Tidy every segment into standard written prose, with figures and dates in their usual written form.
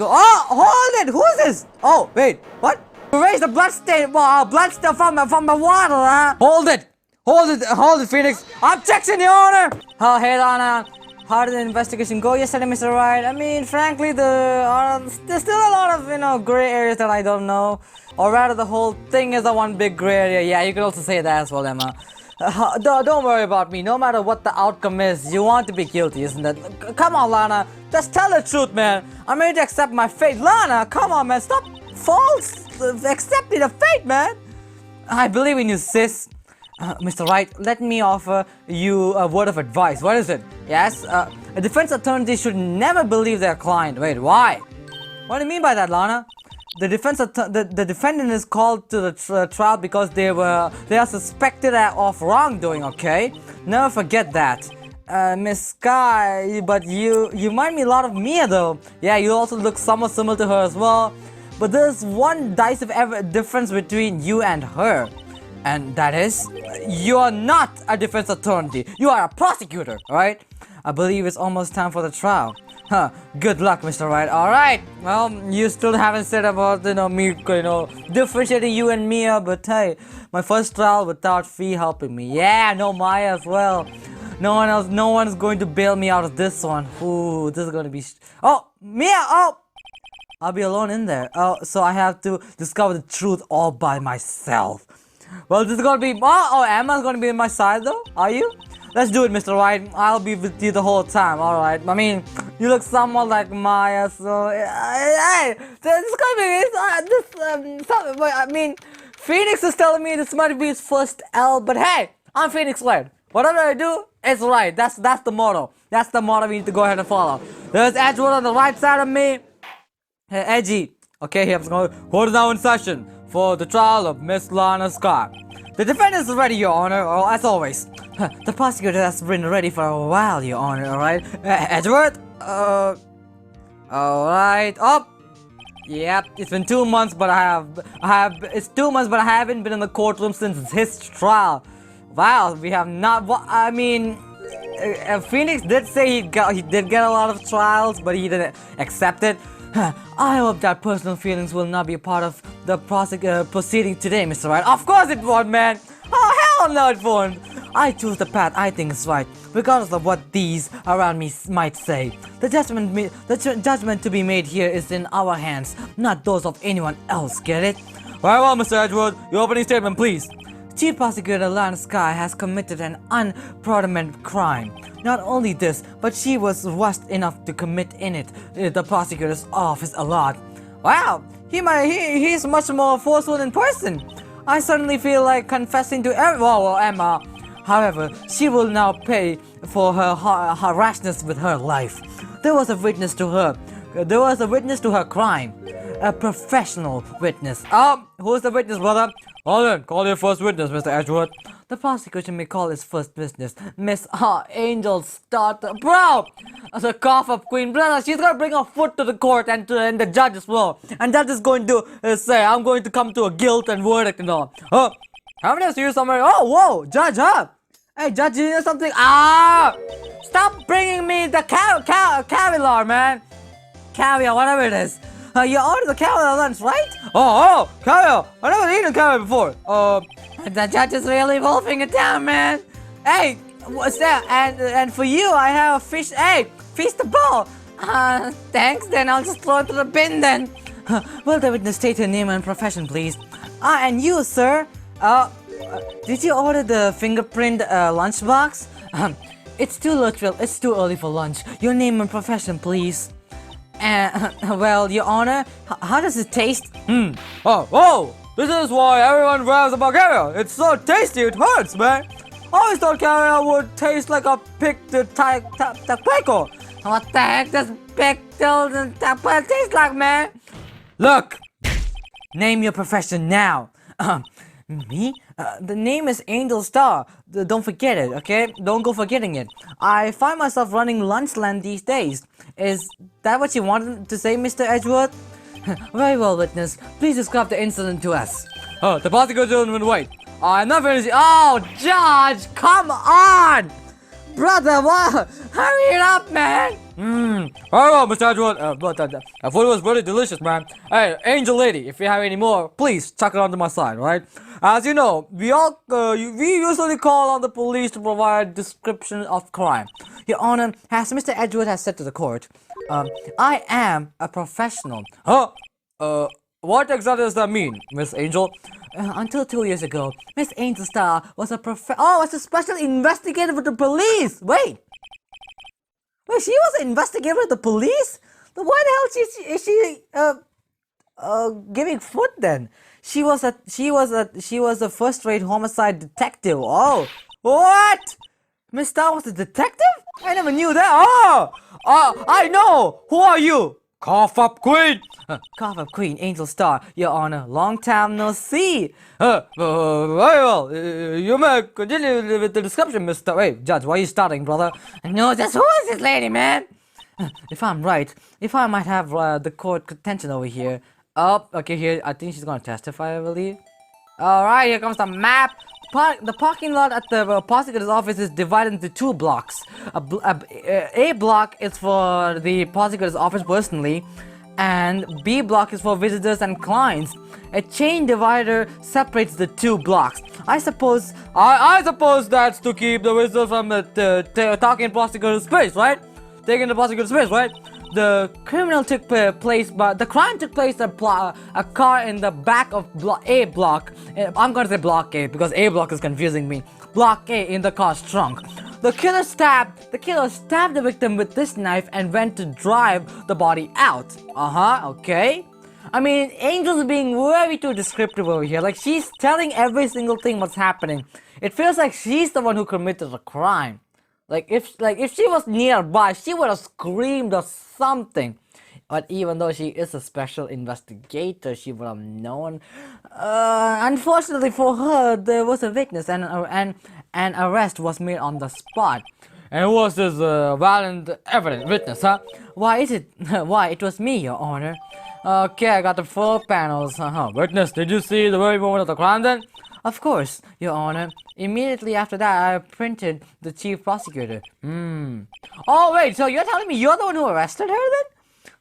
Oh, hold it! Who's this? Oh, wait, what? Erase the bloodstain, bloodstain from the water, huh? Hold it, Phoenix. Objection, Your Honor. Oh, hey, Lana. How did the investigation go yesterday, Mr. Wright? I mean, frankly, there's still a lot of, gray areas that I don't know. Or rather, the whole thing is the one big gray area. Yeah, you could also say that as well, Emma. Don't worry about me. No matter what the outcome is, you want to be guilty, isn't it? Come on, Lana. Just tell the truth, man. I'm ready to accept my fate. Lana, come on, man. Stop accepting the fate, man. I believe in you, sis. Mr. Wright, let me offer you a word of advice. What is it? Yes, a defense attorney should never believe their client. Wait, why? What do you mean by that, Lana? The defendant is called to the trial because they are suspected of wrongdoing. Okay, never forget that. Miss Sky, but you remind me a lot of Mia, though. Yeah, you also look somewhat similar to her as well. But there's one decisive difference between you and her. And that is, you are not a defense attorney. You are a prosecutor, alright? I believe it's almost time for the trial. Huh, good luck, Mr. Wright. Alright, well, you still haven't said about, me, differentiating you and Mia, but hey, my first trial without fee helping me. Yeah, no Maya as well. No one's going to bail me out of this one. Ooh, this is going to be... Oh, Mia, oh! I'll be alone in there. Oh, so I have to discover the truth all by myself. Well, this is gonna be... Oh, Emma's gonna be on my side though? Are you? Let's do it, Mr. Wright. I'll be with you the whole time, alright? I mean, you look somewhat like Maya, so... Hey, this is gonna be... I mean, Phoenix is telling me this might be his first L, but hey, I'm Phoenix Wright. Whatever I do, it's right. That's the motto. That's the motto we need to go ahead and follow. There's Edgewood on the right side of me. Hey, Edgy. Okay, here's going. Court is now in session for the trial of Miss Lana Scott. The defendant is ready, Your Honor, as always. The prosecutor has been ready for a while, Your Honor, alright? Edward? Alright. Oh! Yep, it's been 2 months, but it's 2 months, but I haven't been in the courtroom since his trial. Wow, we have not, I mean, Phoenix did say he did get a lot of trials, but he didn't accept it. I hope that personal feelings will not be a part of the proceeding today, Mr. Wright. Of course it won't, man! Oh, hell no it won't! I choose the path I think is right, regardless of what these around me might say. The judgment to be made here is in our hands, not those of anyone else, get it? Very well, Mr. Edgewood. Your opening statement, please. Chief Prosecutor Lana Sky has committed an unpardonable crime. Not only this, but she was rushed enough to commit in it the prosecutor's office a lot. Wow, he's much more forceful in person. I certainly feel like confessing to Emma. However, she will now pay for her rashness with her life. There was a witness to her crime. A professional witness. Who's the witness, brother? Hold on, call your first witness, Mr. Edgewood. The prosecution may call his first witness, Miss Angel Starter. Bro! As a cough up queen, brother, she's gonna bring her foot to the court and the judge as well. And judge is going to say, I'm going to come to a guilt and verdict and all. Oh, haven't I seen you somewhere? Oh, whoa, judge, huh? Hey, judge, you know something? Stop bringing me the caviar, man. Caviar, whatever it is. You ordered the caviar lunch, right? Oh, caviar! I never eaten caviar before. The judge is really wolfing it down, man. Hey, what's that? And for you, I have a fish. Hey, feast the ball. Thanks. Then I'll just throw it to the bin then. Will the witness state her name and profession, please? And you, sir? Did you order the fingerprint lunchbox? It's too early for lunch. Your name and profession, please. Well, Your Honor, how does it taste? Oh, this is why everyone raves about caviar. It's so tasty, it hurts, man. I always thought caviar would taste like a picked taco. What the heck does picked taco taste like, man? Look, name your profession now. Me? The name is Angel Star. Don't forget it, okay? Don't go forgetting it. I find myself running Lunchland these days. Is that what you wanted to say, Mr. Edgewood? Very well, witness. Please describe the incident to us. Oh, the prosecutor will wait. I'm not finished. Oh, Judge, come on! Brother, what? Hurry it up, man! Oh, Mr. Edgewood, but the food was really delicious, man. Hey, Angel Lady, if you have any more, please chuck it onto my side, right? As you know, we usually call on the police to provide description of crime. Your Honor, as Mr. Edgewood has said to the court, I am a professional. Huh? What exactly does that mean, Miss Angel? Until 2 years ago, Miss Angel Star was was a special investigator with the police. Wait, she was an investigator with the police? Then why the hell is she giving food then? She was a first-rate homicide detective. Oh, what? Miss Star was a detective? I never knew that. Oh, I know. Who are you? Cough up Queen! Cough up Queen, Angel Star, Your Honor, long time no see! Very well, you may continue with the description, Mr. Wait, Judge, why are you starting, brother? No, just who is this lady, man? If I'm right, if I might have the court attention over here. Oh, okay, here, I think she's gonna testify, I believe. Alright, here comes the map. The parking lot at the prosecutor's office is divided into 2 blocks. A block is for the prosecutor's office personally, and B block is for visitors and clients. A chain divider separates the 2 blocks. I suppose that's to keep the visitors from talking prosecutor's space, right? Taking the prosecutor's space, right? The crime took place at a car in the back of A block. I'm gonna say block A because A block is confusing me. Block A in the car's trunk. The killer stabbed the victim with this knife and went to drive the body out. Okay. I mean, Angel's being very too descriptive over here. Like, she's telling every single thing what's happening. It feels like she's the one who committed the crime. Like if she was nearby, she would have screamed or something. But even though she is a special investigator, she would have known. Unfortunately for her, there was a witness, and an arrest was made on the spot. And who was this valiant evidence witness, huh? Why is it? Why, it was me, Your Honor. Okay, I got the 4 panels. Witness, did you see the very moment of the crime then? Of course, Your Honor. Immediately after that, I printed the chief prosecutor. Oh wait, so you're telling me you're the one who arrested her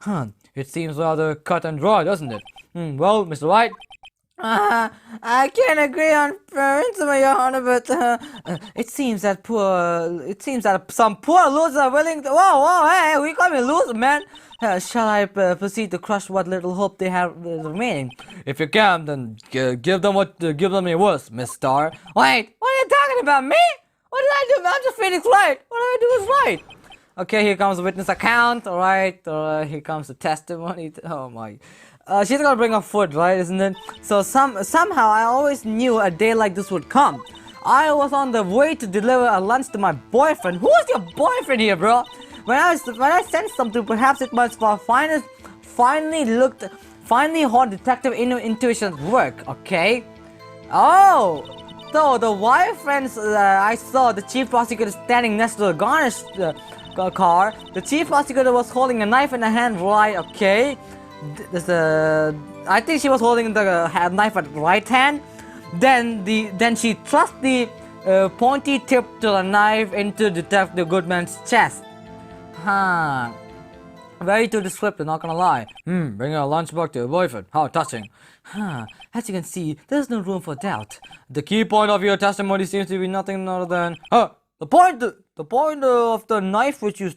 then? It seems rather cut and dry, doesn't it? Well, Mr. White? I can't agree on principle, Your Honor, but it seems that some poor losers are willing to. Whoa, hey, we call me loser, man. Shall I proceed to crush what little hope they have remaining? If you can, then give them your worst, Miss Star. Wait, what are you talking about, me? What did I do? I'm just feeling right. What I do is right. Okay, here comes the witness account. All right, here comes the testimony. Oh my. She's gonna bring up food, right? Isn't it? So somehow I always knew a day like this would come. I was on the way to deliver a lunch to my boyfriend. Who's your boyfriend here, bro? When I sensed something, perhaps it must finally hold detective intuition's work. Okay. Oh, so the boyfriends I saw the chief prosecutor standing next to the garnish car. The chief prosecutor was holding a knife in her hand, right? Okay. I think she was holding the knife at right hand. Then she thrust the pointy tip to the knife into Detective Goodman's chest. Very too descriptive, not gonna lie. Bringing a lunchbox to your boyfriend. How touching. As you can see, there's no room for doubt. The key point of your testimony seems to be nothing other than the point of the knife which you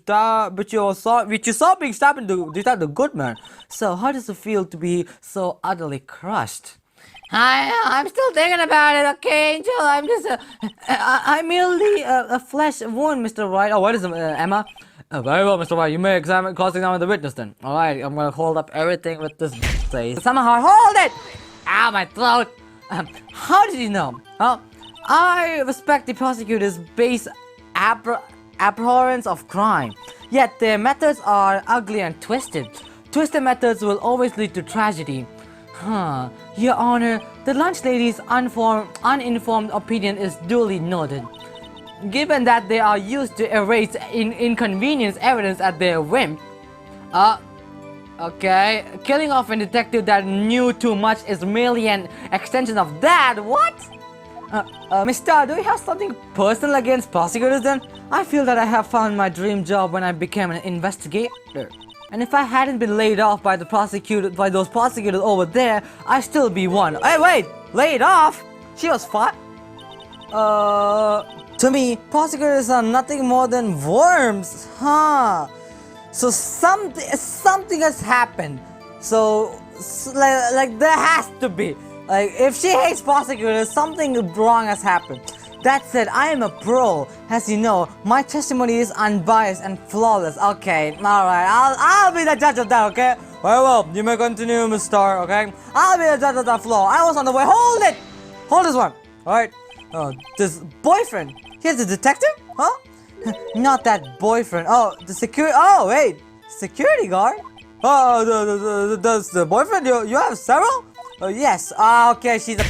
saw being stabbed into Detective Goodman. So how does it feel to be so utterly crushed? I'm still thinking about it, okay, Angel? I'm merely a flesh wound, Mr. White. Oh, what is it, Emma? Very well, Mr. White. You may cross-examine the witness then. Alright, I'm gonna hold up everything with this face. Somehow, hold it! Ow, my throat! How did you know? I respect the prosecutor's base abhorrence of crime, yet their methods are ugly and twisted. Twisted methods will always lead to tragedy. Your Honor, the lunch lady's uninformed opinion is duly noted. Given that they are used to erase inconvenience evidence at their whim. Okay. Killing off a detective that knew too much is merely an extension of that. What? Mister, do you have something personal against prosecutors then? I feel that I have found my dream job when I became an investigator. And if I hadn't been laid off by those prosecutors over there, I'd still be one. Hey, wait! Laid off? She was fired? To me, prosecutors are nothing more than worms, huh? So something has happened. So like there has to be. Like, if she hates prosecutors, something wrong has happened. That said, I am a pro. As you know, my testimony is unbiased and flawless. Okay, alright, I'll be the judge of that, okay? Very well, you may continue, Miss Star, okay? I'll be the judge of that flaw. I was on the way. Hold it! Hold this one, alright? This boyfriend. He's a detective? Huh? Not that boyfriend. Oh, the security. Oh, wait. Security guard? Oh, does the boyfriend? You have several? Oh, yes. Okay, she's a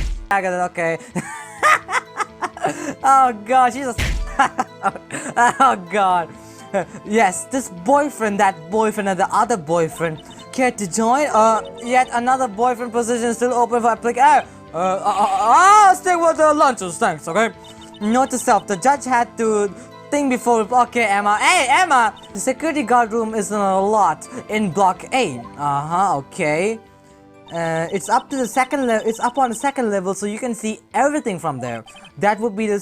okay. Oh, God, she's a oh, God. Yes, this boyfriend, that boyfriend, and the other boyfriend care to join? Yet another boyfriend position still open for application. I'll stick with the lunches, thanks, okay? Note to self, the judge had to think before. Okay, Emma. Hey, Emma! The security guard room is in a lot in block 8. Okay. It's up to the second level. It's up on the second level, so you can see everything from there. That would be the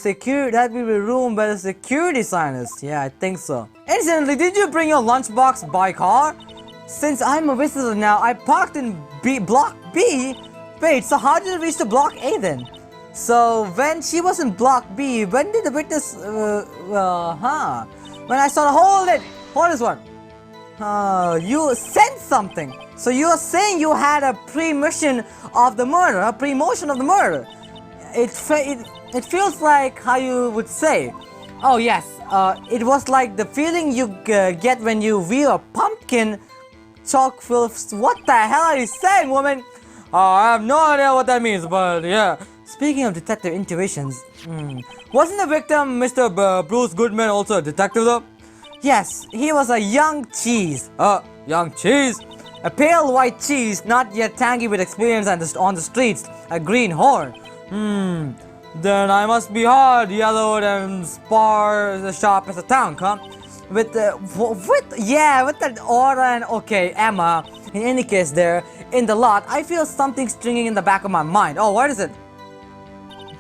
room where the security sign is. Yeah, I think so. Incidentally, did you bring your lunchbox by car? Since I'm a visitor now, I parked in block B. Wait, so how did it reach to block A then? So when she was in block B, when did the witness? When I saw hold this one. You sent something. So you are saying you had a premonition of the murder, a premonition of the murder. It feels like how you would say. Oh yes, it was like the feeling you get when you view a pumpkin chock filled. What the hell are you saying, woman? I have no idea what that means, but yeah. Speaking of detective intuitions, wasn't the victim Mr. Bruce Goodman also a detective though? Yes, he was a young cheese. Young cheese? A pale white cheese, not yet tangy with experience on the streets. A green horn. Then I must be hard, yellowed and sharp as a tongue, huh? With that aura and okay, Emma. In any case, there in the lot, I feel something stringing in the back of my mind. Oh, what is it?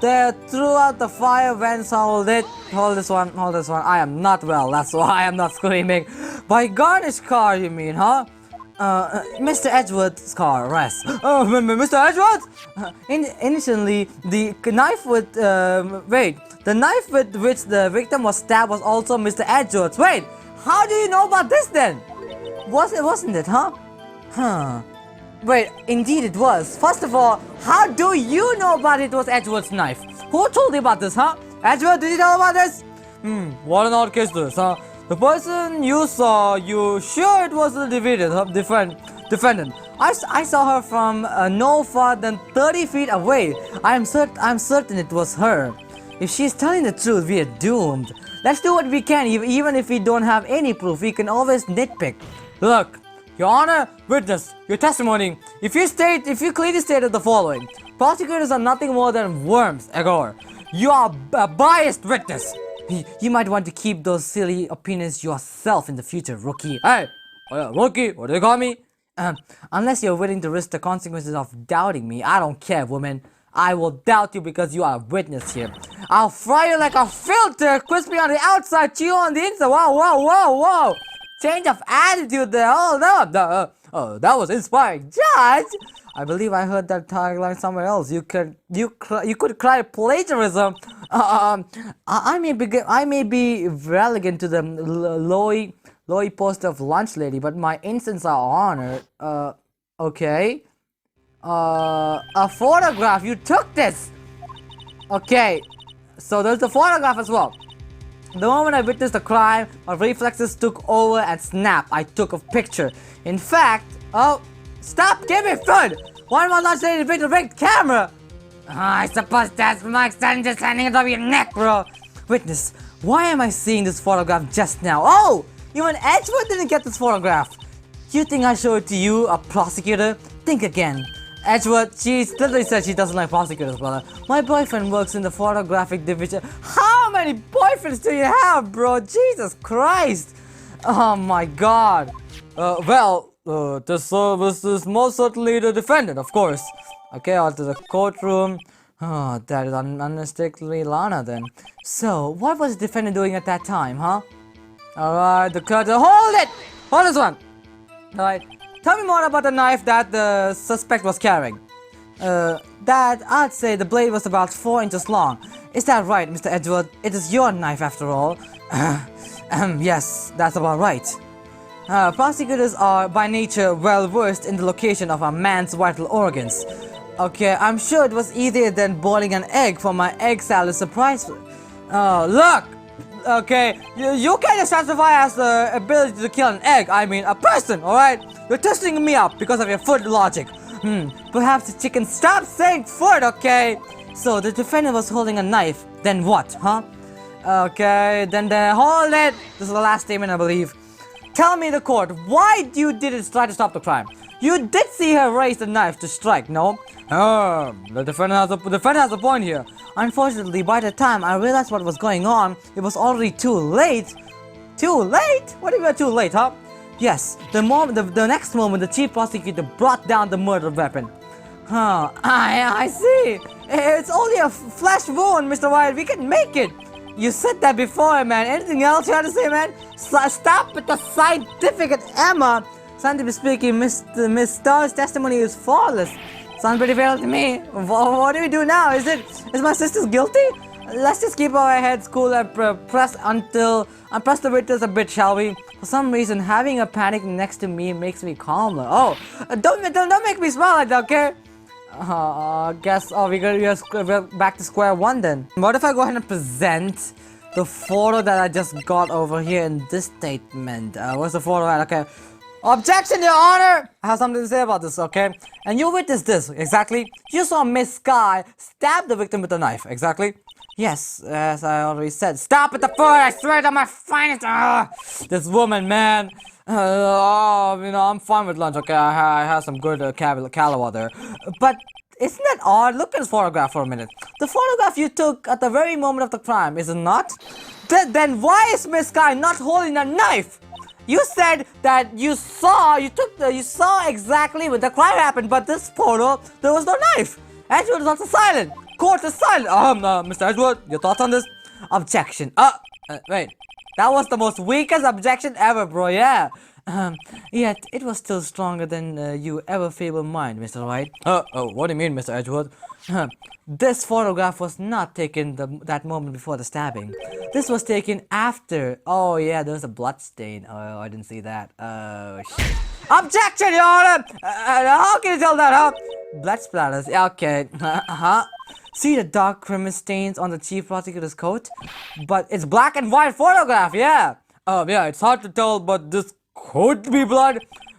There, throughout the fire vents, hold this one. I am not well, that's why I am not screaming. By Garnish car, you mean, huh? Mr. Edgeworth's car, rest. Oh, Mr. Edgeworth? Initially, the knife with which the victim was stabbed was also Mr. Edgeworth's. Wait, how do you know about this then? Wasn't it, huh? Wait, indeed it was. First of all, how do you know about it was Edgeworth's knife? Who told you about this, huh? Edgeworth, did you know about this? What an odd case this, huh? The person you saw, you sure it was the defendant? I saw her from no farther than 30 feet away. I'm certain it was her. If she's telling the truth, we are doomed. Let's do what we can, even if we don't have any proof. We can always nitpick. Look. Your Honor, witness, your testimony. If you clearly stated the following: prosecutors are nothing more than worms, Egor. You are a biased witness. You might want to keep those silly opinions yourself in the future, rookie. Hey, rookie, what do you call me? Unless you're willing to risk the consequences of doubting me, I don't care, woman. I will doubt you because you are a witness here. I'll fry you like a filter, crispy on the outside, chew on the inside. Whoa. Change of attitude there. Oh no, that was inspiring, Judge. I believe I heard that tagline somewhere else. You could cry plagiarism. I may be relevant to the lowy post of lunch lady, but my instincts are honored. Okay. A photograph. You took this. Okay. So there's a photograph as well. The moment I witnessed the crime, my reflexes took over and snap. I took a picture. In fact, stop! Give me food! Why am I not saying to the big camera? I suppose that's my extension just handing it over your neck, bro. Witness, why am I seeing this photograph just now? Oh! Even Edgewood didn't get this photograph. You think I show it to you, a prosecutor? Think again. Edgeworth, she literally said she doesn't like prosecutors, brother. My boyfriend works in the photographic division. How many boyfriends do you have, bro? Jesus Christ! Oh my god. This is most certainly the defendant, of course. Okay, on to the courtroom. Oh, that is unmistakably Lana then. So, what was the defendant doing at that time, huh? Alright, the cutter. Hold it! Hold this one! Alright, tell me more about the knife that the suspect was carrying. That I'd say the blade was about 4 inches long. Is that right, Mr. Edgeworth? It is your knife after all. Yes, that's about right. Prosecutors are by nature well versed in the location of a man's vital organs. Okay, I'm sure it was easier than boiling an egg for my egg salad surprise. Look! Okay, you can't just justify as the ability to kill an egg, I mean a person, alright? You're testing me up because of your food logic. Perhaps the chicken stop saying food, okay? So the defendant was holding a knife, then what, huh? Okay, then hold it! This is the last statement, I believe. Tell me the court, why you didn't try to stop the crime? You did see her raise the knife to strike, no? The defendant has a point here. Unfortunately, by the time I realized what was going on, it was already too late. Too late? What do you mean too late, huh? Yes, the next moment the chief prosecutor brought down the murder weapon. I see. It's only a flesh wound, Mr. White. We can make it. You said that before, man. Anything else you had to say, man? Stop with the scientific and Emma. Scientifically speaking, Miss Starr's testimony is flawless. Sounds pretty fair to me. What do we do now? Is my sister guilty? Let's just keep our heads cool and press the witness a bit, shall we? For some reason, having a panic next to me makes me calmer. Oh, don't make me smile like that, okay? Guess we're back to square one then. What if I go ahead and present the photo that I just got over here in this statement? Where's the photo at? Okay. Objection, Your Honor! I have something to say about this, okay? And you witnessed this, exactly? You saw Miss Sky stab the victim with a knife, exactly? Yes, as I already said. Stop at the foot! I swear to my finest! This woman, man. I'm fine with lunch, okay? I have some good caliber there. But isn't that odd? Look at this photograph for a minute. The photograph you took at the very moment of the crime, is it not? Then why is Miss Sky not holding a knife? You said that you saw exactly when the crime happened, but this photo, there was no knife. Edgeworth is also silent. Court is silent. Mr. Edgeworth, your thoughts on this? Objection. Wait. That was the most weakest objection ever, bro, yeah. Yet, it was still stronger than you ever feeble mind, Mr. White. What do you mean, Mr. Edgeworth? This photograph was not taken that moment before the stabbing. This was taken after. Oh, yeah, there's a blood stain. Oh, I didn't see that. Oh, shit. Objection, Your Honor! How can you tell that, huh? Blood splatters. Yeah, okay. See the dark cream stains on the chief prosecutor's coat? But it's black and white photograph, yeah. Yeah, it's hard to tell, but this could be blood.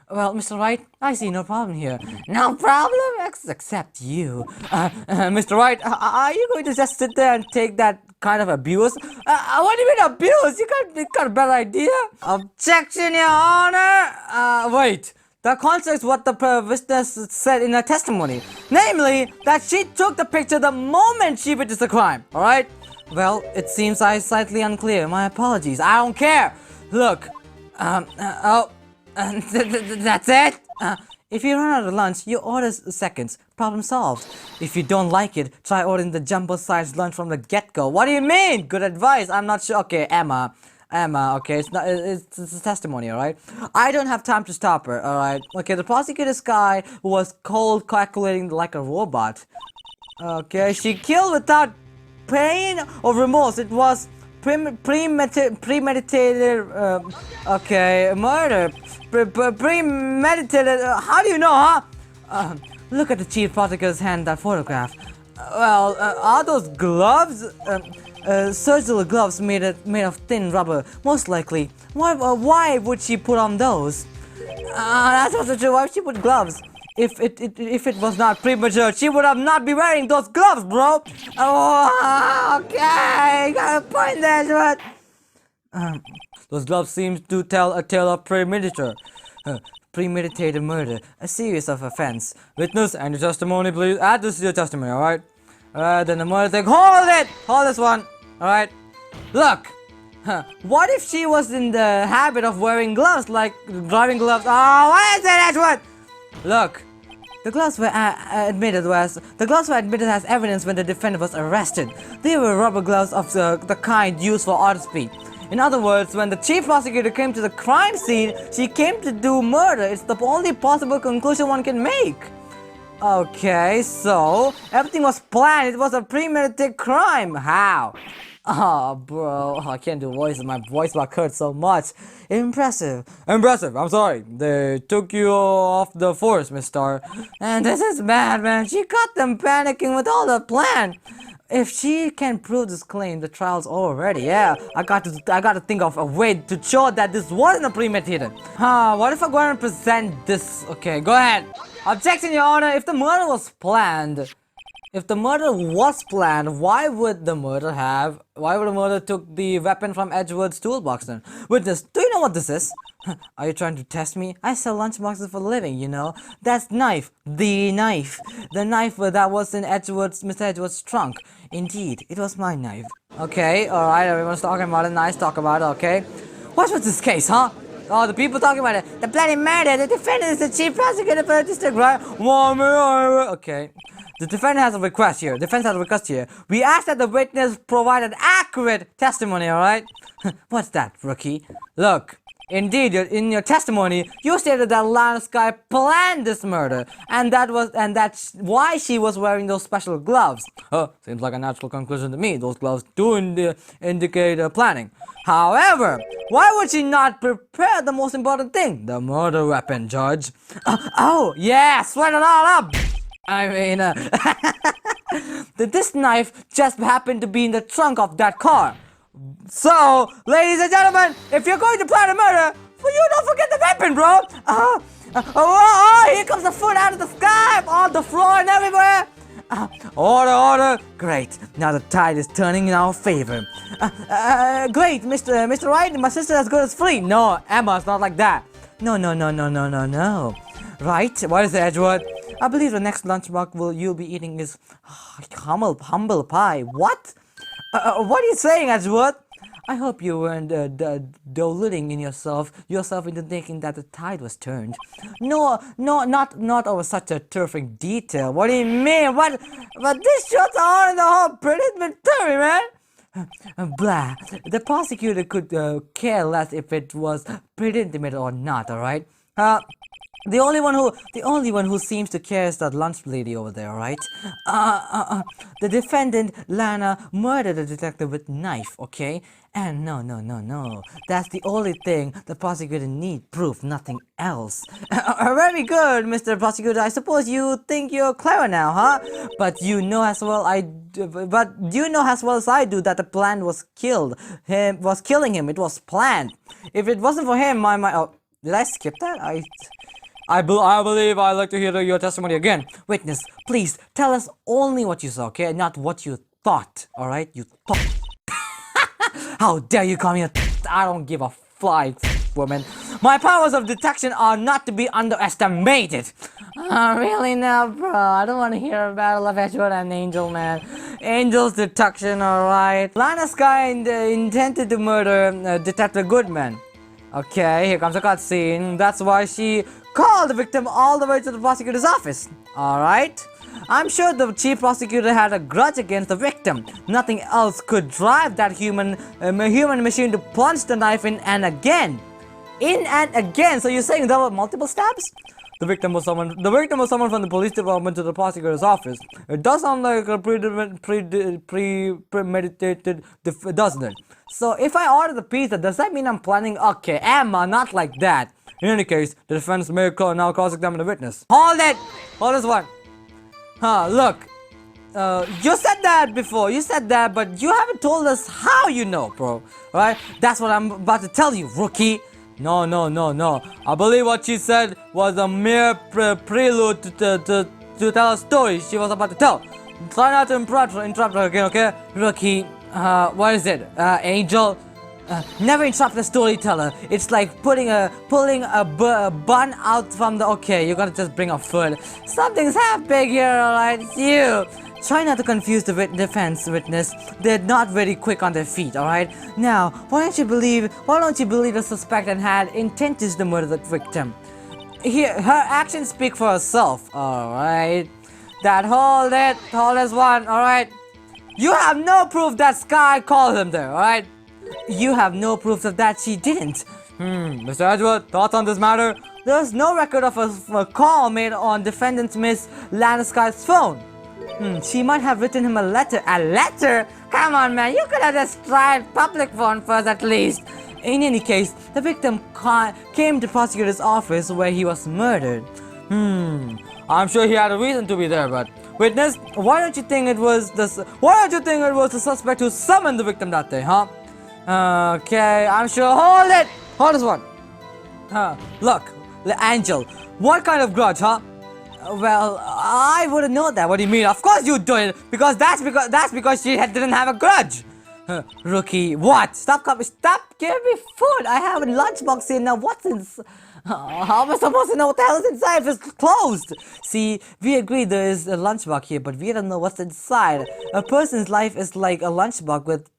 Well, Mr. Wright, I see no problem here. No problem? Except you. Mr. Wright, are you going to just sit there and take that kind of abuse? What do you mean abuse? You got a better idea? Objection, Your Honor! Wait. The context what the witness said in her testimony. Namely, that she took the picture the moment she witnessed the crime. Alright? Well, it seems I slightly unclear. My apologies. I don't care. Look. That's it? If you run out of lunch, you order seconds. Problem solved. If you don't like it, try ordering the jumbo-sized lunch from the get-go. What do you mean? Good advice. I'm not sure. Okay, Emma, okay, it's a testimony, alright? I don't have time to stop her, alright? Okay, the prosecutor's guy was cold calculating like a robot. Okay, she killed without pain or remorse. It was premeditated, okay, murder. Premeditated, how do you know, huh? Look at the chief prosecutor's hand, that photograph. Well, are those gloves? Surgical gloves made of thin rubber, most likely. Why would she put on those? That's also true. Why would she put gloves? If it was not premature, she would have not be wearing those gloves, bro. Oh, okay, got a point there, but those gloves seem to tell a tale of premeditated. premeditated murder, a series of offense. Witness and your testimony, please. Add this to your testimony, alright? Then the murder thing. Hold it! Hold this one, alright? Look! What if she was in the habit of wearing gloves, like driving gloves? Oh, what is it, Edward? Look. The gloves were admitted as evidence when the defendant was arrested. They were rubber gloves of the kind used for autopsy. In other words, when the chief prosecutor came to the crime scene, she came to do murder. It's the only possible conclusion one can make. Okay, so everything was planned. It was a premeditated crime. How? Oh, bro, I can't do voices. My voice box hurts so much. Impressive. Impressive. I'm sorry. They took you off the force, Miss Star. And this is bad, man. She got them panicking with all the plan. If she can prove this claim, the trial's already. Yeah, I got to think of a way to show that this wasn't a premeditated. What if I go ahead and present this? Okay, go ahead. Objection, Your Honor. If the murder was planned, why would the murder took the weapon from Edward's toolbox then? Witness, do you know what this is? Are you trying to test me? I sell lunchboxes for a living, you know. That's knife. The knife that was in Mr. Edward's trunk. Indeed, it was my knife. Okay, alright, everyone's talking about it. Nice talk about it, okay. What was this case, huh? Oh, the people talking about it. The bloody murder. The defendant is the chief prosecutor for the district, right? Okay. The defense has a request here. We ask that the witness provide an accurate testimony, alright? What's that, rookie? Look, indeed, in your testimony, you stated that Lana Skye planned this murder, and that's why she was wearing those special gloves. Seems like a natural conclusion to me. Those gloves do indicate planning. However, why would she not prepare the most important thing? The murder weapon, Judge. Oh, yeah, sweat it all up! I mean, this knife just happened to be in the trunk of that car. So, ladies and gentlemen, if you're going to plan a murder, you don't forget the weapon, bro. Here comes the food out of the sky, on the floor and everywhere. Order. Great. Now the tide is turning in our favor. Great, Mr. Wright, my sister as good as free. No, Emma, it's not like that. No. Right? What is it, Edward? I believe the next lunchbox you'll be eating is humble pie. What? What are you saying, Edward? I hope you weren't deluding in yourself into thinking that the tide was turned. No, not over such a terrific detail. What do you mean? But this shows all in the whole predicament theory, man. Blah. The prosecutor could care less if it was predicament or not. All right. The only one who seems to care is that lunch lady over there, right? The defendant, Lana, murdered the detective with knife, okay? And no. That's the only thing the prosecutor need proof, nothing else. Very good, Mr. Prosecutor. I suppose you think you're clever now, huh? But you know as well as I do that the plan was killing him. It was planned. If it wasn't for him, did I skip that? I believe I'd like to hear your testimony again. Witness, please tell us only what you saw, okay? Not what you thought, alright? You thought. How dare you call me a I don't give a flying woman. My powers of detection are not to be underestimated. Really now, bro? I don't want to hear a battle of Edward and Angel, man. Angel's detection, alright? Lana Skye intended to murder Detective Goodman. Okay, here comes a cutscene. That's why she called the victim all the way to the prosecutor's office. Alright? I'm sure the chief prosecutor had a grudge against the victim. Nothing else could drive that human machine to plunge the knife in and again. So you're saying there were multiple stabs? The victim was someone from the police department to the prosecutor's office. It does sound like a premeditated, doesn't it? So if I order the pizza, does that mean I'm planning? Okay, Emma, not like that. In any case, the defense may now cross-examine the witness. Hold it! Hold this one. Look. You said that before. You said that, but you haven't told us how you know, bro. Alright? That's what I'm about to tell you, rookie. No. I believe what she said was a mere prelude to tell a story she was about to tell. Try not to interrupt her again, okay? Rookie, what is it? Angel? Never interrupt the storyteller. It's like pulling a bun out from the. Okay, you gotta just bring up food. Something's happening here, alright? It's you. Try not to confuse the defense witness. They're not very quick on their feet, alright? Now, why don't you believe the suspect and had intentions to murder the victim? Here, her actions speak for herself, alright? Hold as one, alright? You have no proof that Sky called him there, alright? You have no proof of that she didn't. Mr. Edgeworth, thoughts on this matter? There's no record of a call made on defendant Miss Sky's phone. She might have written him a letter. A letter? Come on, man, you could have just tried public phone first at least. In any case, the victim came to prosecutor's office where he was murdered. I'm sure he had a reason to be there, but witness, why don't you think it was the suspect who summoned the victim that day, huh? Okay, I'm sure. Hold this one. Look, the angel. What kind of grudge, huh? Well, I wouldn't know that. What do you mean? Of course you do it, because that's because she didn't have a grudge. Rookie, what? Stop giving me food. I have a lunchbox here now. What's inside? How am I supposed to know what the hell is inside if it's closed? See, we agree there is a lunchbox here, but we don't know what's inside. A person's life is like a lunchbox with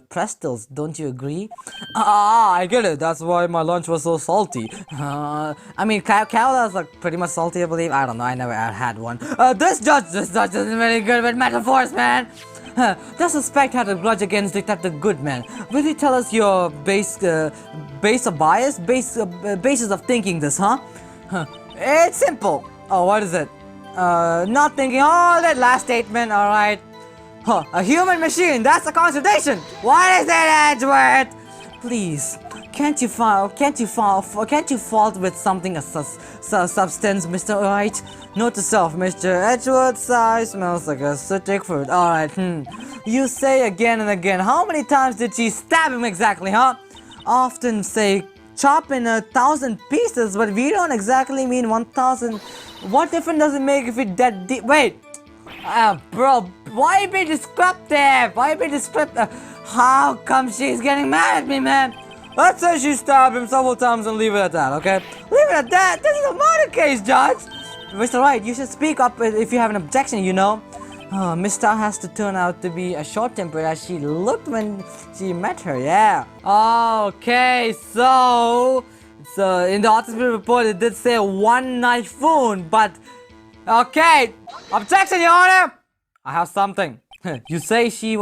Pretzels, don't you agree? I get it. That's why my lunch was so salty. I mean, Carol is like pretty much salty, I believe. I don't know. I never had one. This judge isn't very good with metaphors, man. The suspect had a grudge against Detective Goodman. Will you tell us your basis of thinking this, huh? It's simple. Oh, what is it? Not thinking. Oh, that last statement. All right. A human machine. That's a contradiction. What is it, Edgeworth? Please, can't you fault with something a substance, Mr. Wright? Note to self, Mr. Edgeworth's eye smells like acidic fruit. Alright, You say again and again. How many times did she stab him exactly, huh? Often say chop in 1,000 pieces, but we don't exactly mean 1,000. What difference does it make if it that deep? Wait! Bro, why be descriptive? How come she's getting mad at me, man? Let's say she stabbed him several times and leave it at that, okay? Leave it at that? This is a murder case, Judge! Mr. Wright, you should speak up if you have an objection, you know? Miss Star has to turn out to be a short-tempered as she looked when she met her, yeah. Okay, so in the autopsy report it did say a one-knife wound, but... Okay, objection, Your Honor! I have something. You say she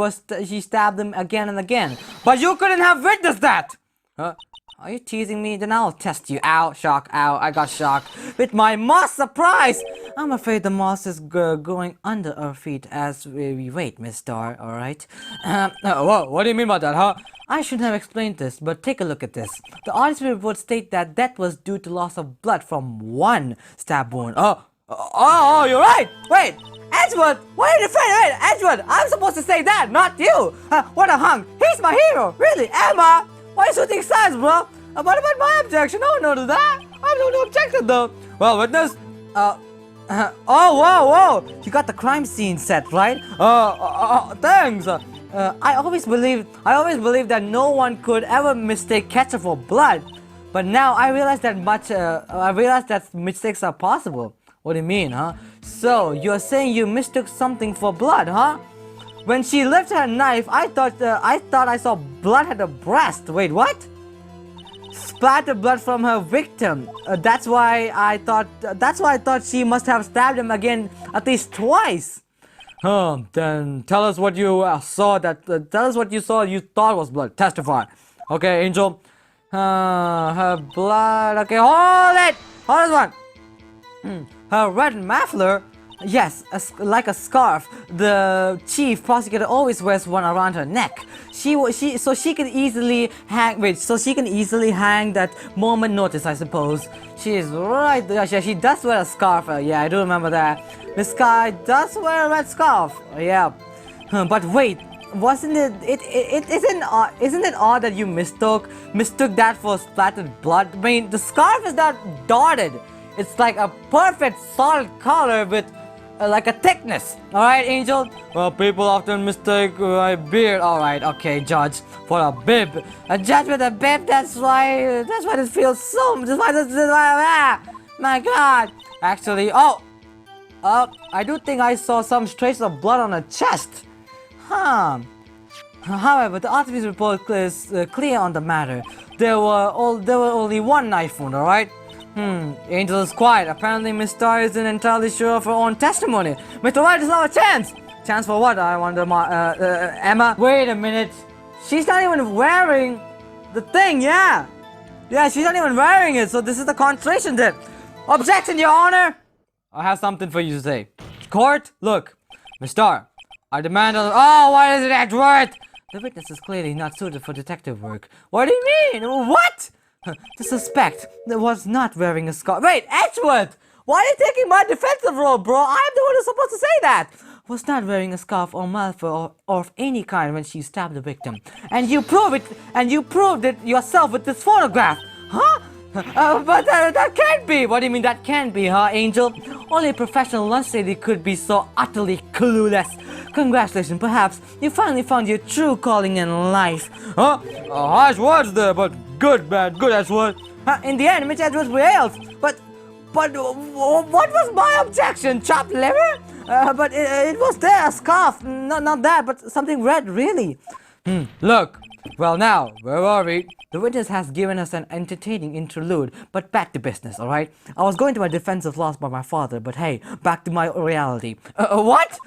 stabbed him again and again, but you couldn't have witnessed that! Are you teasing me? Then I'll test you. Ow, shock, ow, I got shocked. With my moss surprise! I'm afraid the moss is going under our feet as we wait, Miss Star, alright? Whoa, what do you mean by that, huh? I shouldn't have explained this, but take a look at this. The autopsy report states that death was due to loss of blood from one stab wound. Oh, you're right! Wait! Edgeworth! Why are you defending? Wait, Edgeworth! I'm supposed to say that, not you! What a hunk! He's my hero! Really, Emma! Why are you shooting sides, bro? What about my objection? No to that! I don't object though! Well, witness, whoa! You got the crime scene set, right? Thanks! I always believed that no one could ever mistake ketchup for blood. But now I realize that mistakes are possible. What do you mean, huh? So, you're saying you mistook something for blood, huh? When she lifted her knife, I thought I saw blood at her breast. Wait, what? Splattered blood from her victim. That's why I thought she must have stabbed him again at least twice. Then tell us what you saw. Tell us what you saw. You thought was blood. Testify. Okay, Angel. Her blood. Okay, hold it. Hold this one. Her red muffler, yes, like a scarf. The chief prosecutor always wears one around her neck. So she can easily hang that moment notice, I suppose. She is right. Yeah, she does wear a scarf. Yeah, I do remember that. This guy does wear a red scarf. Yeah, but wait. Isn't it odd that you mistook that for splattered blood? I mean, the scarf is not dotted. It's like a perfect solid color with like a thickness. Alright, Angel? Well, people often mistake my beard. Alright, okay, Judge, for a bib. A judge with a bib, that's why this feels so, my god. Actually, I do think I saw some traces of blood on her chest. Huh. However, the autopsy report is clear on the matter. There were only one knife wound, alright? Angel is quiet. Apparently, Miss Star isn't entirely sure of her own testimony. Mr. White does not have a chance! Chance for what, I wonder, Emma? Wait a minute. She's not even wearing the thing, yeah! Yeah, she's not even wearing it, so this is the concentration dip. Objection, Your Honor! I have something for you to say. Court, look. Miss Star, I demand what is it, Edward? The witness is clearly not suited for detective work. What do you mean? What? The suspect was not wearing a scarf. Wait, Edward! Why are you taking my defensive role, bro? I'm the one who's supposed to say that! Was not wearing a scarf or muffler or of any kind when she stabbed the victim. And you proved it yourself with this photograph. Huh? But that can't be! What do you mean that can't be, huh, Angel? Only a professional lunch lady could be so utterly clueless. Congratulations, perhaps you finally found your true calling in life. Huh? Harsh words there, but good, man. Good, Edward. In the end, Mitch Edwards prevails. But what was my objection? Chopped liver? But it was there, a scarf. Not that, but something red, really. Look. Well now, where are we? The witness has given us an entertaining interlude, but back to business, alright? I was going to my defensive loss by my father, but hey, back to my reality. What?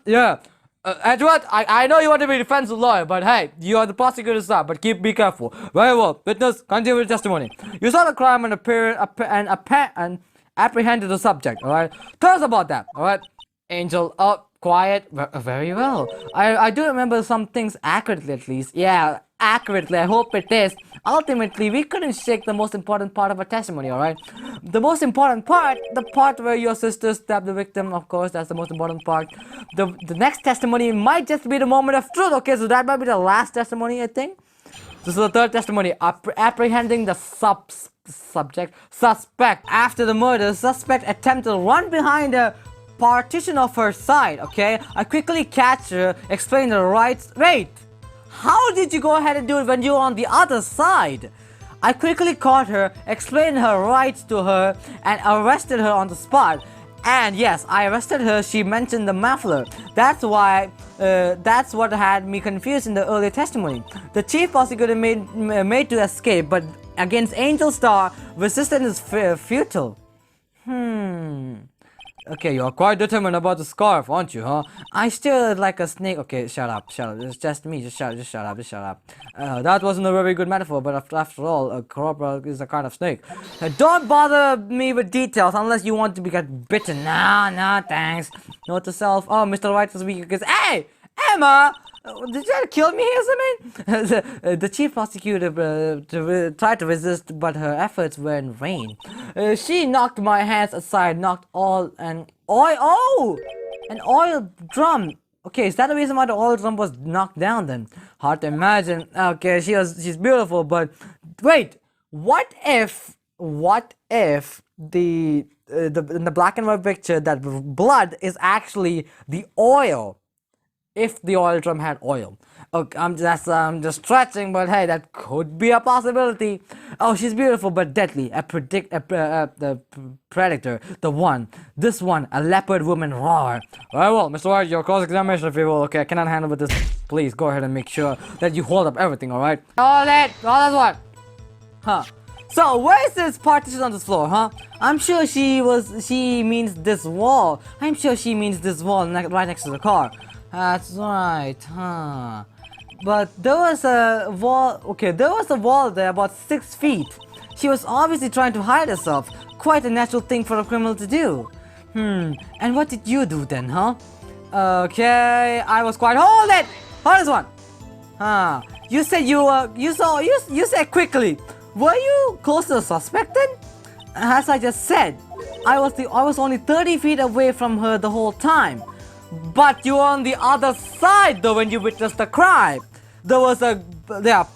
Yeah. Edward, I know you want to be a defensive lawyer, but hey, you are the prosecutor's side, but be careful. Very well. Witness, continue with testimony. You saw the crime and apprehended the subject, alright? Tell us about that, alright? Angel, quiet, very well. I do remember some things accurately, at least. Yeah, accurately, I hope it is. Ultimately, we couldn't shake the most important part of our testimony, alright? The most important part, the part where your sister stabbed the victim, of course, that's the most important part. The next testimony might just be the moment of truth, okay? So that might be the last testimony, I think. This is the third testimony, apprehending the suspect. After the murder, suspect attempted to run behind a partition of her side, okay? I quickly catch her, explain the rights. Wait, how did you go ahead and do it when you were on the other side? I quickly caught her, explained her rights to her, and arrested her on the spot. And yes, I arrested her. She mentioned the muffler. That's what had me confused in the earlier testimony. The chief prosecutor made to escape, but against Angel Star, resistance is futile. Okay, you're quite determined about the scarf, aren't you, huh? I still like a snake. Okay, shut up. It's just me. Just shut up. That wasn't a very good metaphor, but after all, a cobra is a kind of snake. Don't bother me with details unless you want to get bitten. Nah, thanks. Note to self. Oh, Mr. White is weak because. Hey, Emma! Did you kill me or something? The chief prosecutor tried to resist, but her efforts were in vain. She knocked my hands aside, knocked an oil drum. Okay, is that the reason why the oil drum was knocked down then? Hard to imagine. Okay, she's beautiful, but wait, what if in the black and white picture that blood is actually the oil? If the oil drum had oil. Okay, I'm just stretching, but hey, that could be a possibility. Oh, she's beautiful but deadly. The predator. This one, a leopard woman roar. Very well, Mr. White, your cross-examination if you will. Okay, I cannot handle with this. Please go ahead and make sure that you hold up everything, alright? All that's what? Huh. So, where is this partition on this floor, huh? I'm sure she means this wall. I'm sure she means this wall right next to the car. That's right, huh? But there was a wall there about 6 feet. She was obviously trying to hide herself. Quite a natural thing for a criminal to do. And what did you do then, huh? Okay, I was quite. Hold it! Hold this one! Huh? You said you said quickly. Were you close to the suspect then? As I just said, I was only 30 feet away from her the whole time. But you were on the other side though when you witnessed the crime. There was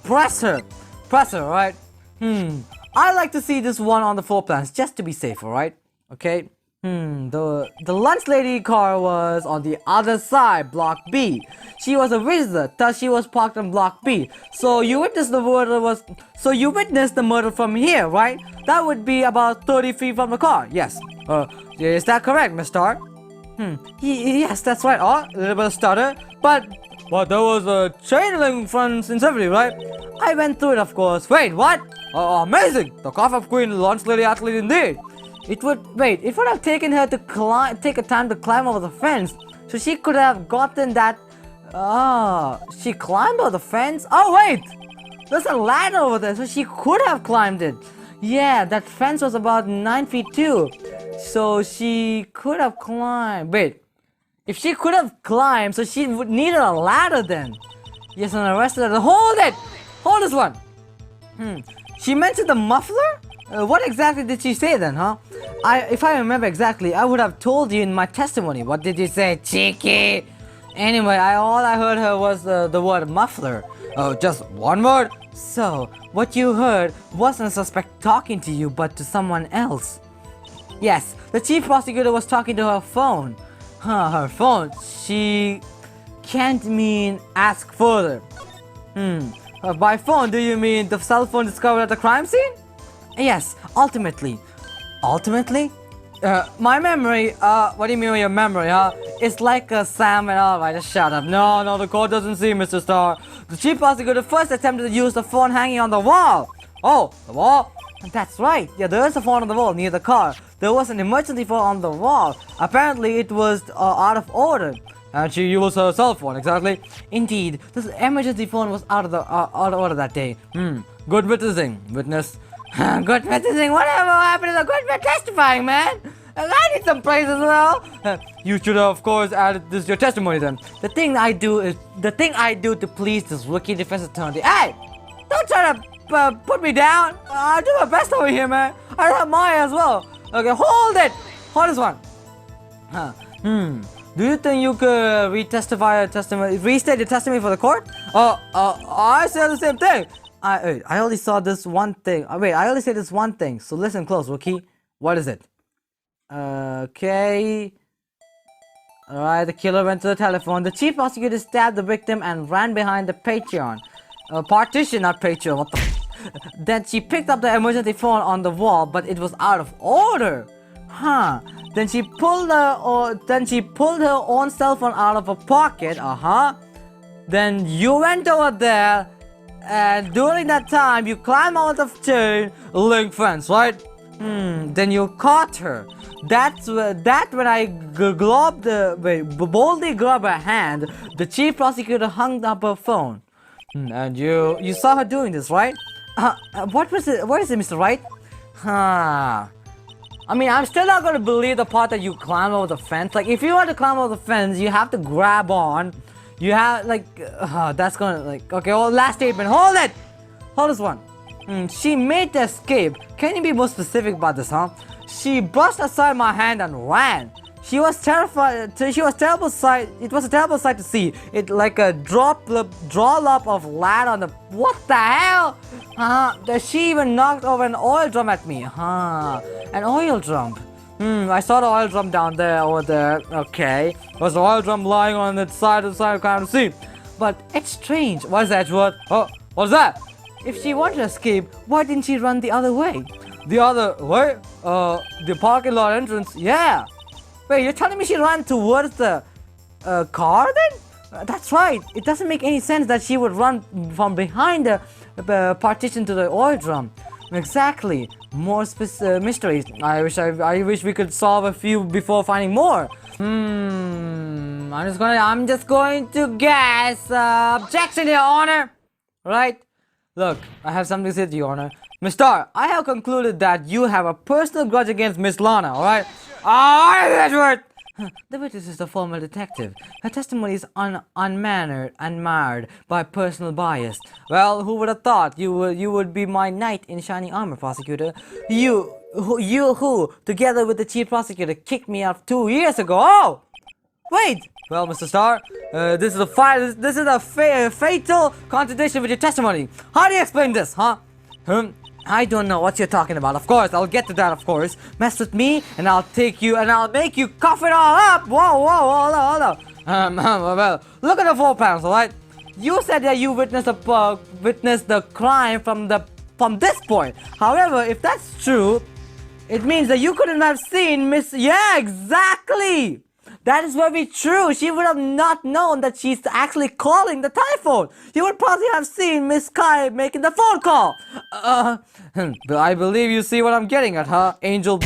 presser, right? I like to see this one on the floor plans just to be safe, alright? Okay? The lunch lady car was on the other side, block B. She was a visitor, thus she was parked on block B. So you witnessed the murder from here, right? That would be about 30 feet from the car. Yes. Is that correct, Miss Star? Yes, that's right. Oh, a little bit of stutter, but there was a chain link front sincerely, right? I went through it, of course. Wait, what? Amazing! The cough queen lunch lady athlete indeed. It would have taken her to take a time to climb over the fence, so she could have gotten that. She climbed over the fence. Oh wait, there's a ladder over there, so she could have climbed it. Yeah, that fence was about 9 feet too, so she could have climbed. Wait, if she could have climbed, so she would need a ladder then. Yes, and the rest of it. Hold this one. She mentioned the muffler. What exactly did she say then, huh? If I remember exactly, I would have told you in my testimony. What did you say, cheeky? Anyway, all I heard her was the word muffler. Oh, just one word? So, what you heard wasn't a suspect talking to you, but to someone else. Yes, the chief prosecutor was talking to her phone. Her phone. She can't mean ask further. By phone, do you mean the cell phone discovered at the crime scene? Yes, ultimately. Ultimately? My memory, what do you mean with your memory, huh? It's like a salmon. Alright, just shut up. No, the court doesn't see, Mr. Star. The chief prosecutor first attempted to use the phone hanging on the wall. Oh, the wall? That's right. Yeah, there is a phone on the wall near the car. There was an emergency phone on the wall. Apparently, it was out of order. And she used her cell phone, exactly. Indeed, this emergency phone was out of order that day. Good witnessing, witness. Good witnessing, whatever happened to the good witness testifying, man? I need some praise as well. You should have, of course, added this to your testimony then. The thing I do to please this rookie defense attorney. Hey, don't try to put me down. I'll do my best over here, man. I have mine as well. Okay, hold this one. Do you think you could restate your testimony for the court? I said the same thing. I only saw this one thing. I only said this one thing. So listen close, rookie. What is it? Okay. Alright, the killer went to the telephone. The chief prosecutor stabbed the victim and ran behind the partition, not Patreon. What the? Then she picked up the emergency phone on the wall, but it was out of order. Then she pulled her own cell phone out of her pocket. Then you went over there, and during that time you climbed out of chain link fence, right? Then you caught her. When I boldly grabbed her hand, the chief prosecutor hung up her phone. And you saw her doing this, right? What is it, Mr. Wright? I mean, I'm still not gonna believe the part that you climb over the fence. Like, if you want to climb over the fence, you have to grab on. You have, that's gonna, okay, well, last statement. Hold it! Hold this one. She made the escape. Can you be more specific about this, huh? She brushed aside my hand and ran. She was terrified. It was a terrible sight to see. It like a drop of lead on the. What the hell? She even knocked over an oil drum at me. An oil drum. I saw the oil drum down there, over there. Okay, was the oil drum lying on the side of the kind of scene. But it's strange. What is that, Edward? Oh, what's that? If she wanted to escape, why didn't she run the other way? The other way? The parking lot entrance. Yeah. Wait, you're telling me she ran towards the car then? That's right. It doesn't make any sense that she would run from behind the partition to the oil drum. Exactly. More mysteries. I wish we could solve a few before finding more. I'm just going to guess. Objection, Your Honor. Right? Look, I have something to say to you, Your Honor. Miss Star, I have concluded that you have a personal grudge against Miss Lana, alright? Alright, Edward! The witness is a former detective. Her testimony is unmannered and marred by personal bias. Well, who would have thought you would be my knight in shining armor, prosecutor? You who, together with the chief prosecutor, kicked me out 2 years ago. Oh! Wait! Well, Mr. Starr, this is a fatal contradiction with your testimony. How do you explain this, huh? I don't know what you're talking about. Of course, I'll get to that, of course. Mess with me, and I'll take you, and I'll make you cough it all up. Whoa, hold on. Well, look at the 4 panels, alright? You said that you witnessed the crime from this point. However, if that's true, it means that you couldn't have seen Miss... Yeah, exactly! That is very true. She would have not known that she's actually calling the telephone. You would probably have seen Miss Sky making the phone call. I believe you see what I'm getting at, huh, Angel?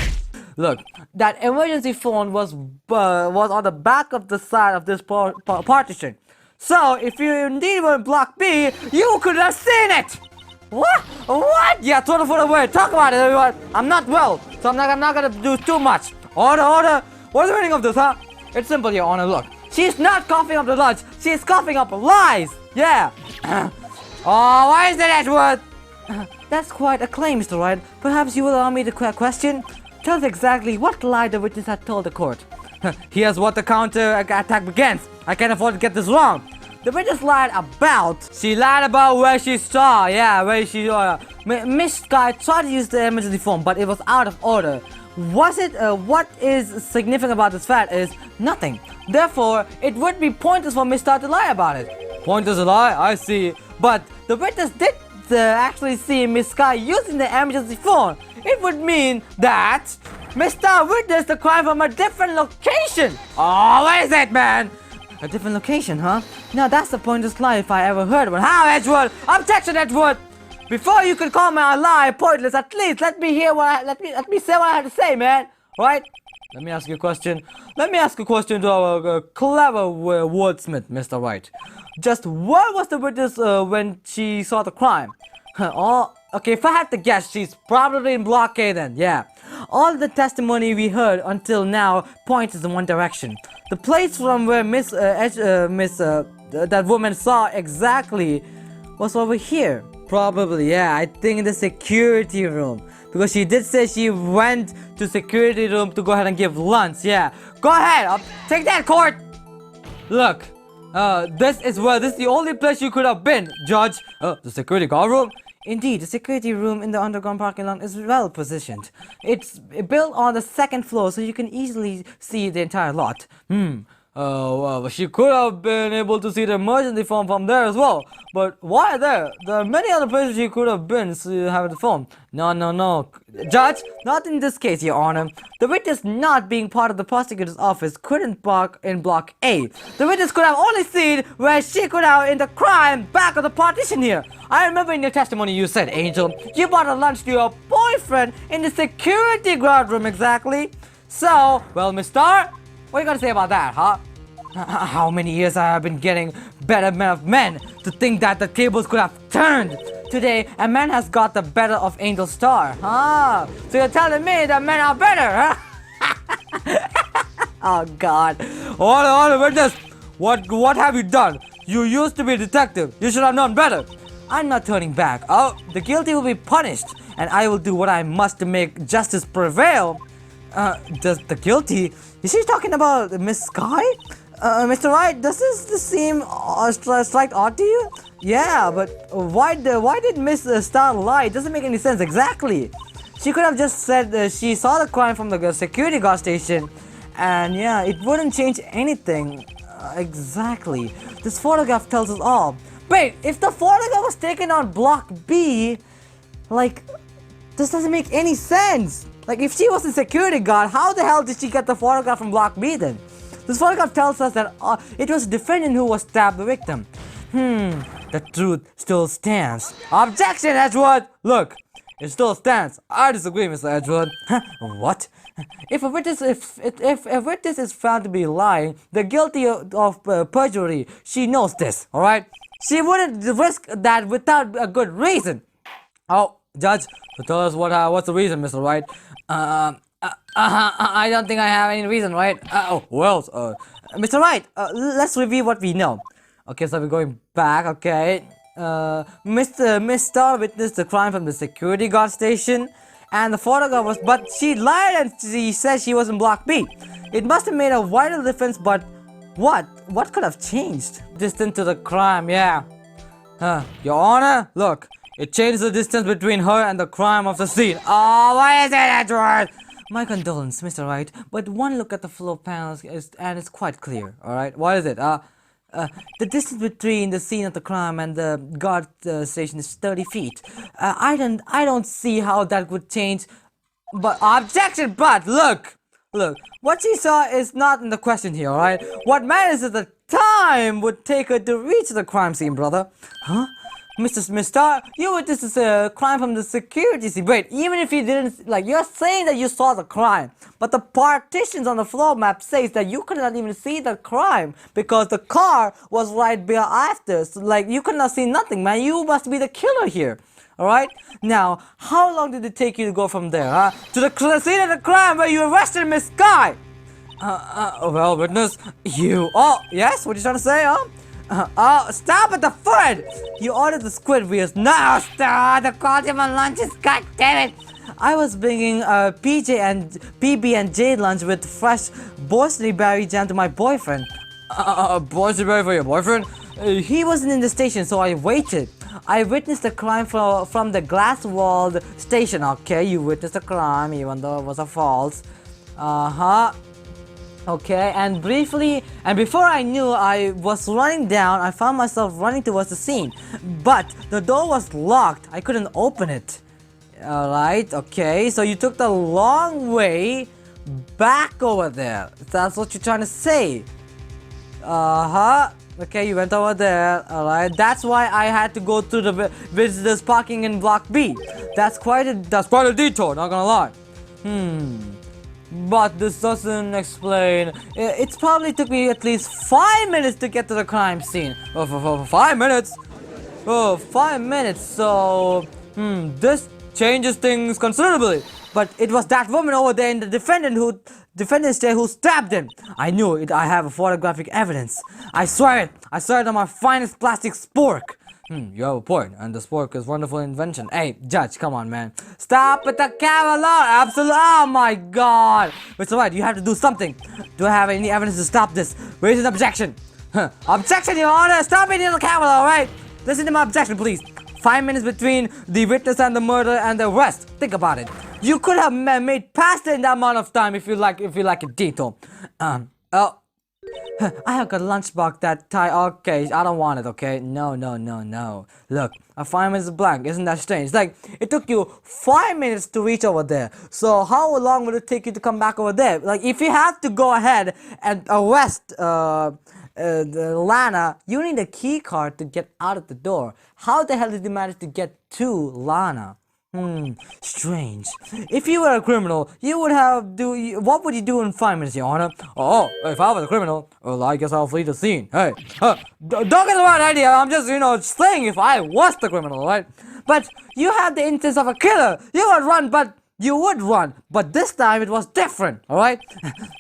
Look, that emergency phone was on the back of the side of this partition. So, if you indeed were in Block B, you could have seen it! What? What? Yeah, throw the phone away. Talk about it, everyone. I'm not well, so I'm not gonna do too much. Order. What's the meaning of this, huh? It's simple, Your Honor. Look, she's not coughing up the lunch. She's coughing up lies. Yeah. Oh, why is that, Edward? That's quite a claim, Mr. Wright. Perhaps you will allow me to question? Tell us exactly what lie the witness had told the court. Here's what the counter attack begins. I can't afford to get this wrong. The witness lied about. She lied about where she saw. Yeah, where she saw. Miss Sky tried to use the emergency phone, but it was out of order. Was it? What is significant about this fact is nothing. Therefore, it would be pointless for Miss Star to lie about it. Pointless to lie? I see. But the witness did actually see Miss Sky using the emergency phone. It would mean that Miss Star witnessed the crime from a different location. Oh, what is it, man? A different location, huh? Now that's the pointless lie if I ever heard one. How, Edgewood? Objection, Edgewood! Before you could call my lie pointless, at least let me hear let me say what I have to say, man. Right? Let me ask you a question. Let me ask a question to our clever wordsmith, Mr. Wright. Just where was the witness when she saw the crime? Oh, okay, if I had to guess, she's probably in Block A then, yeah. All the testimony we heard until now points in one direction. The place from where that woman saw exactly was over here. Probably, yeah, I think in the security room. Because she did say she went to security room to go ahead and give lunch, yeah. Go ahead, take that, court! Look, this is the only place you could have been, Judge. The security guard room? Indeed, the security room in the underground parking lot is well positioned. It's built on the 2nd floor, so you can easily see the entire lot. Well, she could have been able to see the emergency phone from there as well. But why there? There are many other places she could have been to have the phone. No. Judge, not in this case, Your Honor. The witness not being part of the prosecutor's office couldn't park in Block A. The witness could have only seen where she could have in the crime back of the partition here. I remember in your testimony you said, Angel, you bought a lunch to your boyfriend in the security guard room exactly. So, well, Miss Star, what are you gonna say about that, huh? How many years I have been getting better men to think that the tables could have turned. Today, a man has got the better of Angel Star. So you're telling me that men are better, huh? Oh God. Hold on, witness. What have you done? You used to be a detective. You should have known better. I'm not turning back. Oh, the guilty will be punished, and I will do what I must to make justice prevail. Does the guilty? Is she talking about Miss Sky? Mr. Wright, does this seem slight odd to you? Yeah, but why did Miss Star lie? It doesn't make any sense exactly. She could have just said she saw the crime from the security guard station, and yeah, it wouldn't change anything. Exactly. This photograph tells us all. Wait, if the photograph was taken on Block B, like, this doesn't make any sense. Like, if she was a security guard, how the hell did she get the photograph from Block B then? This photograph tells us that it was the defendant who was stabbed the victim. The truth still stands. Objection, Edgewood! Look, it still stands. I disagree, Mr. Edgewood. What? If a witness is found to be lying, they're guilty of perjury. She knows this, alright? She wouldn't risk that without a good reason. Oh, Judge, so tell us what's the reason, Mr. Wright? I don't think I have any reason, right? Mr. Wright, let's review what we know. Okay, so we're going back, okay. Miss Star witnessed the crime from the security guard station, and the photograph was, but she lied and she said she was in Block B. It must have made a vital difference, but what? What could have changed? Distant to the crime, yeah. Your Honor, look. It changed the distance between her and the crime of the scene. Oh, what is it, Edward? My condolences, Mr. Wright, but one look at the floor panels and it's quite clear, alright? What is it? The distance between the scene of the crime and the guard station is 30 feet. I don't see how that would change, but objection, but look, what she saw is not in the question here, alright? What matters is the time would take her to reach the crime scene, brother. Huh? Mr. Smith-Star, you witnessed a crime from the security scene. Wait, even if you didn't, like, you're saying that you saw the crime, but the partitions on the floor map says that you could not even see the crime because the car was right after. So, like, you could not see nothing, man. You must be the killer here. Alright? Now, how long did it take you to go from there, huh? To the scene of the crime where you arrested Miss Sky? Well, witness, you... Oh, yes? What are you trying to say, huh? Stop at the foot! You ordered the squid wheels. No, stop! The quality of my lunch is... God damn it! I was bringing PB&J lunch with fresh boysenberry berry jam to my boyfriend. Boysenberry berry for your boyfriend? He wasn't in the station, so I waited. I witnessed the crime from the glass-walled station. Okay, you witnessed the crime, even though it was a false. Okay, and before I knew I was running down, I found myself running towards the scene. But the door was locked. I couldn't open it. Alright, okay, so you took the long way back over there. That's what you're trying to say. Okay, you went over there. Alright, that's why I had to go through the visitors parking in block B. That's quite a detour, not gonna lie. But this doesn't explain. It's probably took me at least 5 minutes to get to the crime scene. For 5 minutes? Oh, 5 minutes. So, this changes things considerably. But it was that woman over there in the defendant's chair who stabbed him. I knew it. I have a photographic evidence. I swear it. I swear it on my finest plastic spork. You have a point, and the spork is a wonderful invention. Hey, Judge, come on, man. Stop at the camera! Absolutely. Oh my god! Mr. White, you have to do something. Do I have any evidence to stop this? Raise an objection. Objection, Your Honor! Stop it in the camera, alright? Listen to my objection, please. 5 minutes between the witness and the murder and the arrest. Think about it. You could have made past it in that amount of time if you like a detail. I have got a lunchbox that tie. Okay, I don't want it, okay? No. Look, a 5 minutes blank. Isn't that strange? Like, it took you 5 minutes to reach over there. So, how long would it take you to come back over there? Like, if you have to go ahead and arrest Lana, you need a key card to get out of the door. How the hell did you manage to get to Lana? Strange. If you were a criminal, you would what would you do in 5 minutes, Your Honor? Oh, if I was a criminal, well, I guess I'll flee the scene. Hey, don't get the wrong idea. I'm just, saying if I was the criminal, right? But you have the instance of a killer. You would run, but this time it was different, alright?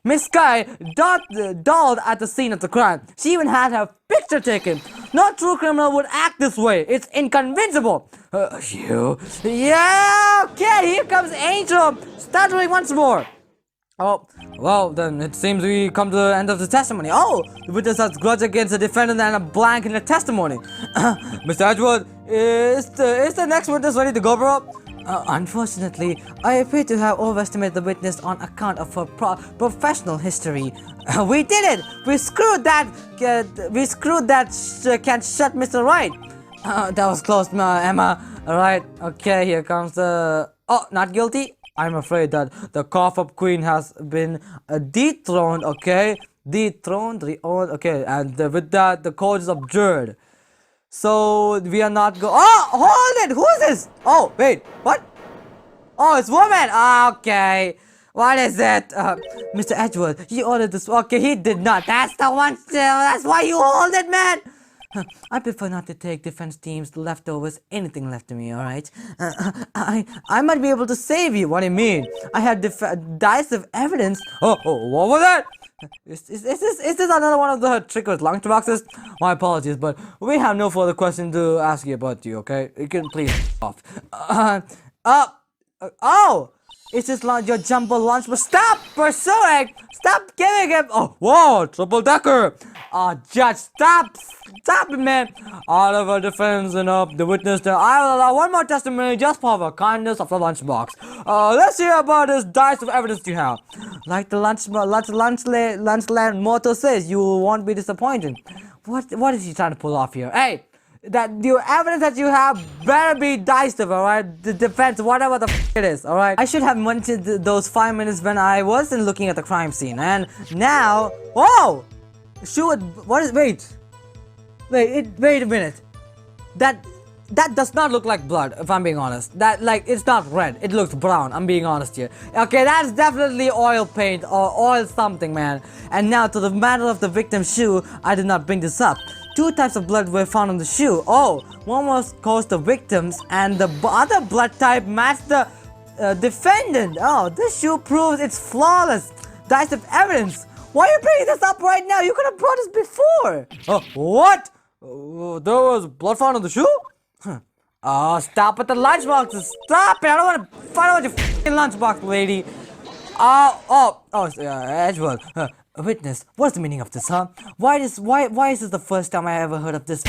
Miss Sky dolled at the scene of the crime. She even had her picture taken. No true criminal would act this way. It's inconceivable. Yeah, okay, here comes Angel, stuttering once more. Oh, well, then it seems we come to the end of the testimony. Oh, the witness has grudge against the defendant and a blank in the testimony. Mr. Edgewood, is the next witness ready to go, bro? Unfortunately, I appear to have overestimated the witness on account of her professional history. We did it! We screwed that can't shut Mr. Wright. That was close, Emma. Alright, okay, here comes the... Oh, not guilty? I'm afraid that the cough-up queen has been dethroned, okay? Dethroned, okay, and with that, the court is abjured. So, we are not Oh, hold it! Who is this? Oh, wait, what? Oh, it's woman! Okay. What is it? Mr. Edgewood, he ordered this. Okay, he did not. That's the one. That's why you hold it, man. I prefer not to take defense team's leftovers, anything left to me, alright? I might be able to save you. What do you mean? I have decisive evidence. Oh, what was that? Is this another one of the trickless lunch boxes? My apologies, but we have no further question to ask you about you, okay? You can please off. Oh! It's just like your jumbo lunch, but stop pursuing! Stop giving him! Oh, whoa, triple decker! Judge, stop it, man! Out of our defense, the witness, I will allow one more testimony just for the kindness of the lunchbox. Let's hear about this dice of evidence you have. Like the lunchland motto says, you won't be disappointed. What is he trying to pull off here? Hey! That the evidence that you have better be diced of, alright? The defense, whatever the it is, alright? I should have mentioned those 5 minutes when I wasn't looking at the crime scene, and now, whoa! Wait a minute. That does not look like blood, if I'm being honest. It's not red, it looks brown, I'm being honest here. Okay, that's definitely oil paint or oil something, man. And now to the matter of the victim's shoe, I did not bring this up. 2 types of blood were found on the shoe. Oh, one was caused the victims and the other blood type matched the defendant. Oh, this shoe proves it's flawless. Dice of evidence. Why are you bringing this up right now? You could have brought this before. Oh, what? There was blood found on the shoe? Oh, stop with the lunchboxes. Stop it. I don't want to fight out your f***ing lunchbox, lady. Edgeworth. Witness, what's the meaning of this, huh? Why is this the first time I ever heard of this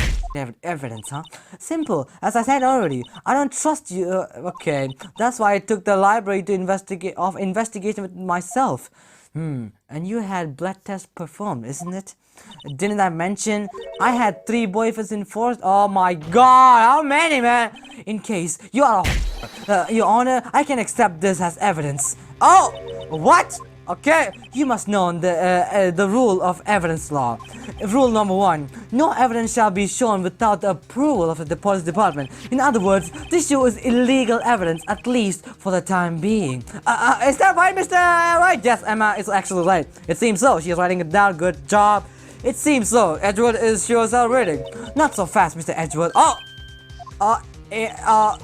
evidence, huh? Simple. As I said already, I don't trust you. Okay, that's why I took the library to investigation with myself. And you had blood tests performed, isn't it? Didn't I mention I had 3 boyfriends in force? Oh my god, how many, man? In case you are Your Honor, I can accept this as evidence. Oh, what? Okay, you must know the rule of evidence law. Rule number 1, no evidence shall be shown without the approval of the police department. In other words, this show is illegal evidence, at least for the time being. Is that right, Mr. Right? Yes, Emma is actually right. It seems so. She is writing it down. Good job. It seems so. Edgeworth is sure as hell reading. Not so fast, Mr. Edgeworth.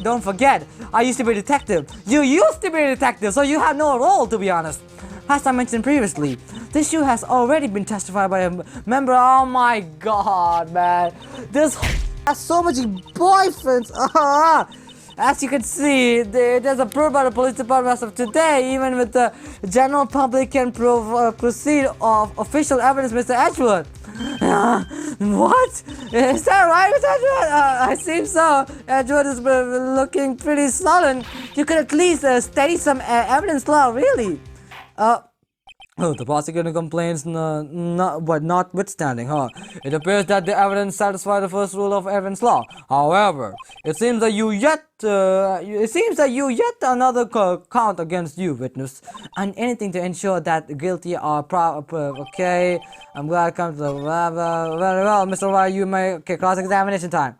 Don't forget, I used to be a detective. You used to be a detective, so you have no role, to be honest. As I mentioned previously, this shoe has already been testified by a member. Oh my god, man. This has so many boyfriends. As you can see, there's a proof by the police department as of today. Even with the general public can proceed of official evidence, Mr. Edgeworth. What? Is that right, Mr. Edgeworth? I seem so. Edgeworth is looking pretty sullen. You could at least study some evidence law, really. The prosecutor complains notwithstanding, huh? It appears that the evidence satisfies the first rule of evidence law. However, it seems that you yet another count against you, witness, and anything to ensure that guilty are okay. I'm glad I come to the very well, Mr. Wright. You may cross-examination time.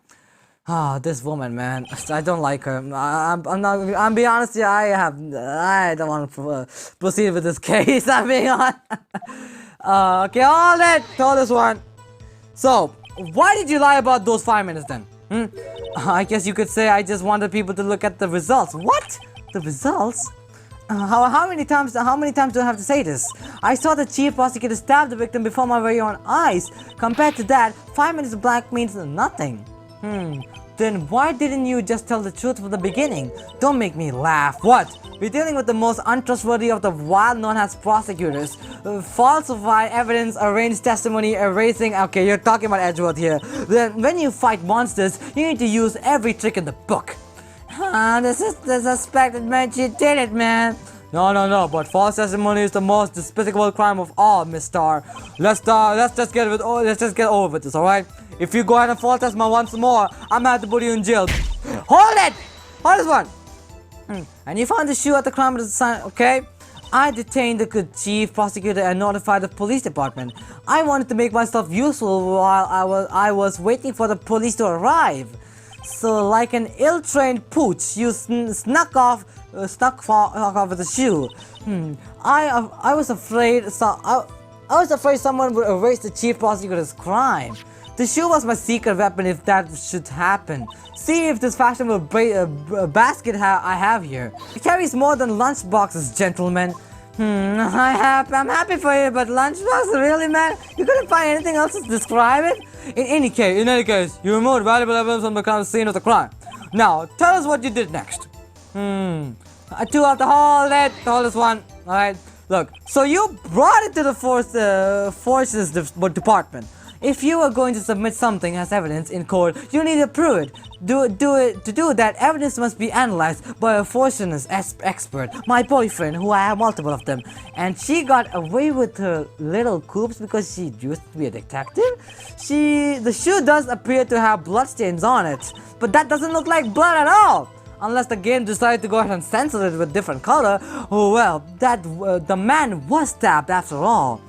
This woman, man, I don't like her. I'm being honest here, I don't want to proceed with this case, I'm being honest. Okay, hold this one. So, why did you lie about those 5 minutes then? I guess you could say I just wanted people to look at the results. What? The results? How many times do I have to say this? I saw the chief prosecutor stab the victim before my very own eyes. Compared to that, 5 minutes blank means nothing. Then why didn't you just tell the truth from the beginning? Don't make me laugh. What? We're dealing with the most untrustworthy of the wild known as prosecutors. Falsify evidence, arrange testimony, erasing. Okay, you're talking about Edgeworth here. Then when you fight monsters, you need to use every trick in the book. The suspect admits you did it, man. No, but false testimony is the most despicable crime of all, Miss Star. Let's just get over with this, alright? If you go ahead and false test me once more, I'm gonna have to put you in jail. Hold it! Hold this one! And you found the shoe at the crime scene, okay? I detained the chief prosecutor and notified the police department. I wanted to make myself useful while I was waiting for the police to arrive. So, like an ill-trained pooch, you snuck off with the shoe. I was afraid someone would erase the chief prosecutor's crime. The shoe was my secret weapon if that should happen. See if this fashionable basket I have here. It carries more than lunch boxes, gentlemen. I'm happy for you, but lunchbox, really, man? You couldn't find anything else to describe it? In any case, you removed valuable evidence from the scene of the crime. Now, tell us what you did next. Two of the hold it. Hold this one. All right. Look. So you brought it to the forces department. If you are going to submit something as evidence in court, you need to prove it. To do that, evidence must be analyzed by a forces expert. My boyfriend, who I have multiple of them, and she got away with her little coups because she used to be a detective. The shoe does appear to have bloodstains on it, but that doesn't look like blood at all. Unless the game decided to go ahead and censor it with different color. Oh well, the man was stabbed after all.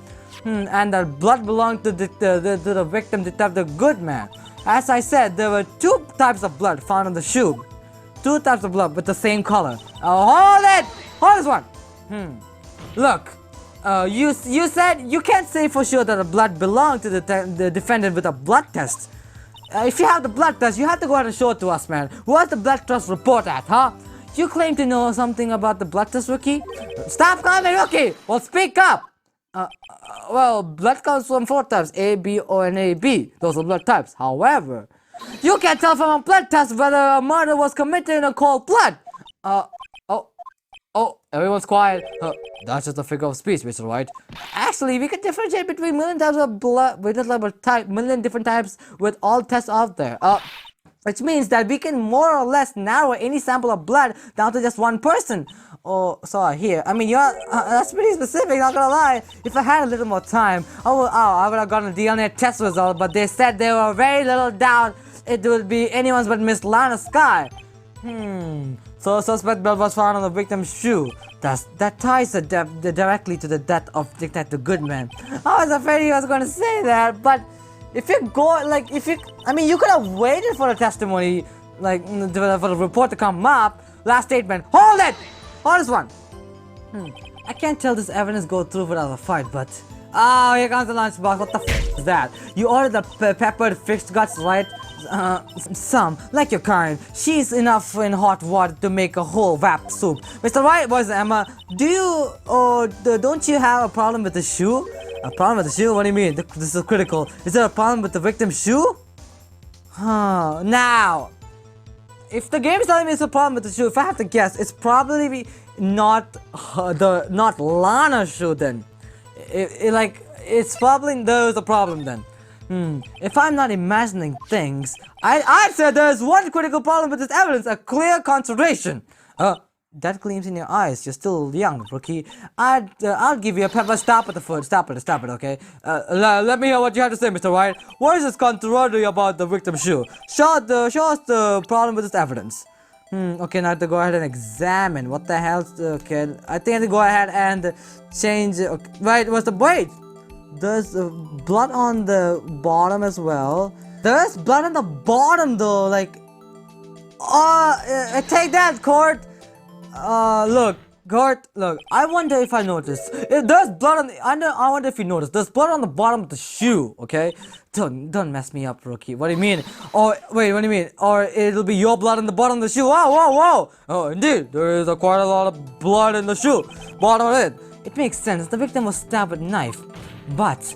And the blood belonged to the victim, Detective Goodman. As I said, there were two types of blood found on the shoe. Two types of blood with the same color. Hold it! Hold this one! Look, you said you can't say for sure that the blood belonged to the defendant with a blood test. If you have the blood test, you have to go ahead and show it to us, man. Where's the blood test report at, huh? You claim to know something about the blood test, Rookie? Stop calling me Rookie! Well, speak up! Well, blood comes from 4 types, A, B, O, and AB. Those are blood types. However, you can't tell from a blood test whether a murder was committed in a cold blood. Everyone's quiet. That's just a figure of speech, Mr. White. Actually, we can differentiate between million types of blood, million different types with all tests out there. Which means that we can more or less narrow any sample of blood down to just one person. Oh, sorry, here. I mean, that's pretty specific, not gonna lie. If I had a little more time, I would have gotten a DNA test result, but they said there were very little doubt it would be anyone's but Miss Lana Sky. So suspect blood was found on the victim's shoe. That ties directly to the death of Detective Goodman. I was afraid he was going to say that, but if you go, you could have waited for the testimony, for the report to come up. Last statement. Hold it! Hold this one. I can't tell this evidence go through without a fight, but... Oh, here comes the lunchbox. What the is that? You ordered the peppered fixed guts, right? Some, like your kind. She's enough in hot water to make a whole wrap soup. Mr. White, boys, Emma, don't you have a problem with the shoe? A problem with the shoe? What do you mean? This is critical. Is there a problem with the victim's shoe? Now, if the game is telling me it's a problem with the shoe, if I have to guess, it's probably not Lana's shoe then. It's probably there's a problem then. If I'm not imagining things, I'd say there's one critical problem with this evidence, a clear contradiction. That gleams in your eyes. You're still young, Rookie. I'll give you a pepper. Stop at the foot. Stop it, okay? Let me hear what you have to say, Mr. White. What is this contrary about the victim's shoe? Show us the problem with this evidence. Okay, now to go ahead and examine. What the hell? Okay, I think I have to go ahead and change. Okay. Right, wait. There's blood on the bottom as well. There's blood on the bottom though. Take that, Court. Court, look, I wonder if I noticed. If there's blood on the I wonder if you noticed. There's blood on the bottom of the shoe, okay? Don't mess me up, Rookie. What do you mean? Or wait, what do you mean? Or it'll be your blood on the bottom of the shoe. Whoa. Oh, indeed. There is quite a lot of blood in the shoe. Bottom of it. It makes sense. The victim was stabbed with a knife. But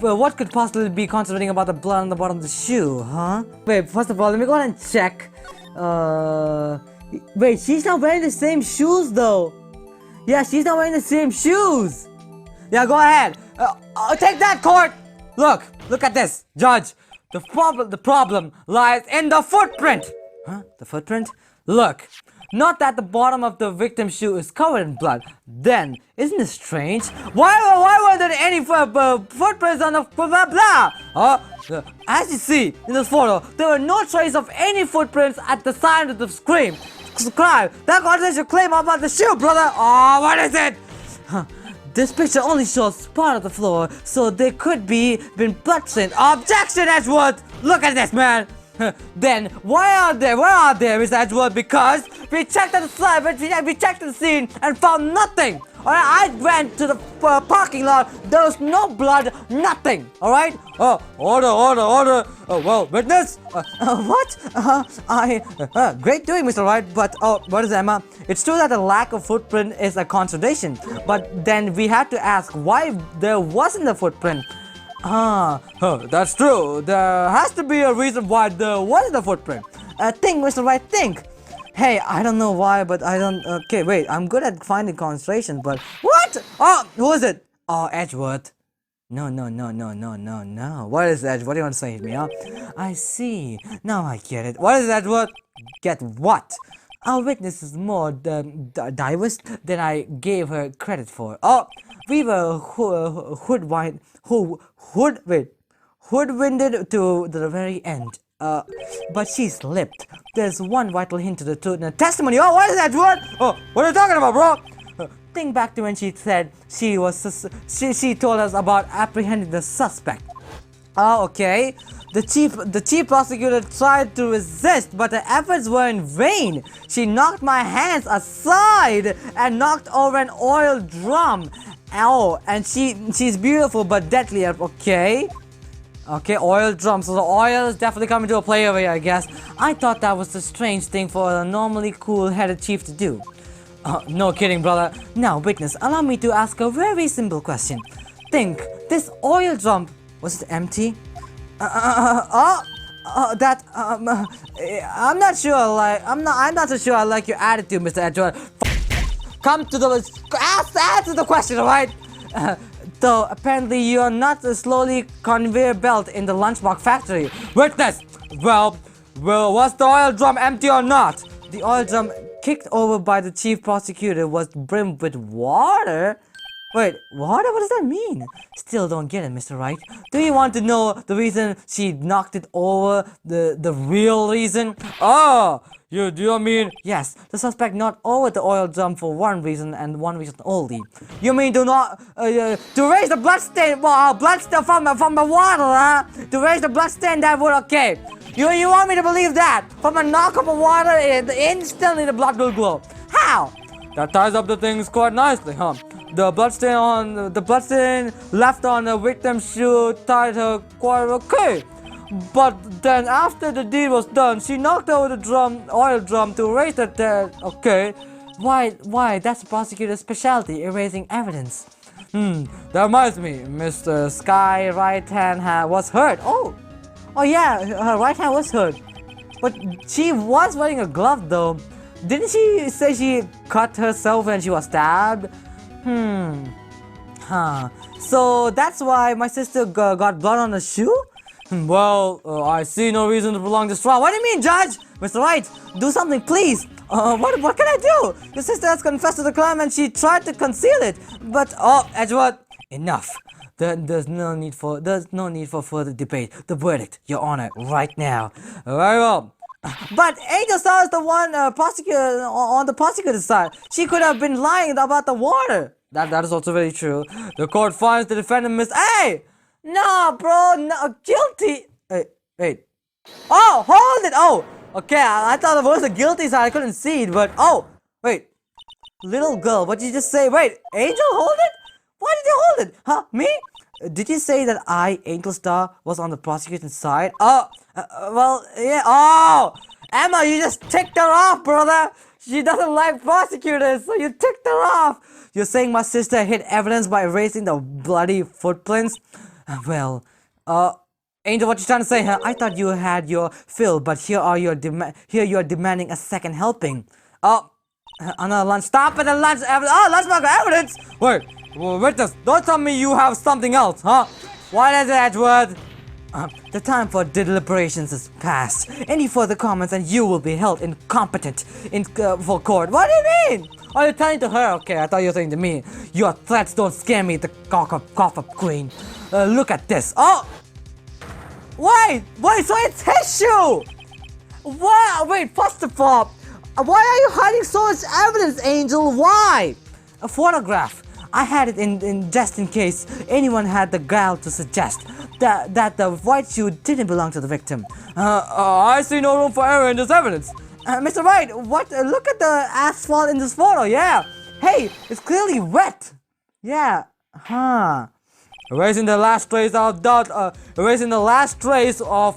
what could possibly be concerning about the blood on the bottom of the shoe, huh? Wait, first of all, let me go ahead and check. Wait, she's not wearing the same shoes though. Yeah, she's not wearing the same shoes. Yeah, go ahead. Take that, Court. Look at this, Judge. The problem lies in the footprint. Huh? The footprint? Look. Not that the bottom of the victim's shoe is covered in blood. Then, isn't it strange? Why were there any footprints on the blah? As you see in this photo, there were no trace of any footprints at the side of the screen. That contradicts your claim about the shoe, brother. Oh, what is it? This picture only shows part of the floor, so there could been bloodstains. Objection, Edgewood! Look at this, man. Then where are they, Mr. Edgewood? Because we checked the slide, we checked the scene and found nothing. Alright, I went to the parking lot. There was no blood, nothing. Alright? Order. Well, witness. What? Great doing, Mr. White. But what is Emma? It's true that the lack of footprint is a contradiction. But then we had to ask why there wasn't a footprint. That's true. There has to be a reason why there wasn't a footprint. Think, Mr. White, think. Hey, I don't know why, but I don't. Okay, wait. I'm good at finding concentration, but what? Oh, who is it? Oh, Edgeworth. No, no, no, no, no, no, no. What is Edge? What do you want to say to me, huh? I see. Now I get it. What is Edgeworth? Get what? Our witness is more diverse than I gave her credit for. Oh, we were hoodwinded to the very end. But she slipped. There's one vital hint to the truth in the testimony. Oh, what is that word? Oh, what are you talking about, bro? Think back to when she said she told us about apprehending the suspect. Oh, okay. The chief prosecutor tried to resist, but her efforts were in vain. She knocked my hands aside and knocked over an oil drum. Oh, and she's beautiful but deadly. Okay. Okay, oil drum. So the oil is definitely coming to a play over here, I guess. I thought that was a strange thing for a normally cool-headed chief to do. No kidding, brother. Now, witness, allow me to ask a very simple question. Think, this oil drum, was it empty? I'm not sure. I'm not so sure I like your attitude, Mr. Edgeworth. Come to the answer the question, alright? Though apparently you are not a slowly conveyor belt in the lunchbox factory. Witness! Well, was the oil drum empty or not? The oil drum kicked over by the chief prosecutor was brimmed with water? Wait, water? What does that mean? Still don't get it, Mr. Wright. Do you want to know the reason she knocked it over? The real reason? Oh! Do you mean? Yes, the suspect knocked over the oil drum for one reason and one reason only. You mean to raise the bloodstain, bloodstain from the water, huh? To raise the bloodstain, that would okay. You want me to believe that? From a knock of water, instantly the blood will glow. How? That ties up the things quite nicely, huh? The bloodstain left on the victim's shoe tied her quite okay. But then after the deed was done, she knocked over the oil drum to erase the dead. Okay. Why? That's the prosecutor's specialty, erasing evidence. That reminds me, Mr. Sky right hand was hurt. Oh yeah, her right hand was hurt. But she was wearing a glove though. Didn't she say she cut herself when she was stabbed? So that's why my sister got blood on her shoe? Well, I see no reason to prolong this trial. What do you mean, Judge? Mr. Wright, do something, please. What can I do? Your sister has confessed to the crime and she tried to conceal it. But, Edgeworth, enough. There's no need for further debate. The verdict, Your Honor, right now. Very well. But Angel Star is the one prosecutor on the prosecutor's side. She could have been lying about the water. That is also very true. The court finds the defendant Hey! No, bro, no, guilty. Wait. Oh, hold it. Oh, okay. I thought it was the guilty side. I couldn't see it, but wait. Little girl, what did you just say? Wait, Angel, hold it? Why did you hold it? Huh? Me? Did you say that Angel Star, was on the prosecutor's side? Well, yeah. Oh, Emma, you just ticked her off, brother. She doesn't like prosecutors, so you ticked her off. You're saying my sister hid evidence by erasing the bloody footprints? Well, Angel, what you trying to say, huh? I thought you had your fill, but here you are demanding a second helping. Another lunch. Stop at the lunch evidence. Lunchbox evidence. Wait, witness, don't tell me you have something else, huh? What is it, Edgeworth? The time for deliberations is past. Any further comments and you will be held incompetent for court. What do you mean? Oh, you're telling to her? Okay, I thought you were saying to me. Your threats don't scare me, the cough up queen. Look at this. Oh! Wait, so it's his shoe! Wow, wait, first of all, why are you hiding so much evidence, Angel? Why? A photograph. I had it in just in case anyone had the gall to suggest that the white shoe didn't belong to the victim. I see no room for error in this evidence. Mr. Wright, what? Look at the asphalt in this photo. Yeah. Hey, it's clearly wet. Yeah. Huh. Erasing the last trace of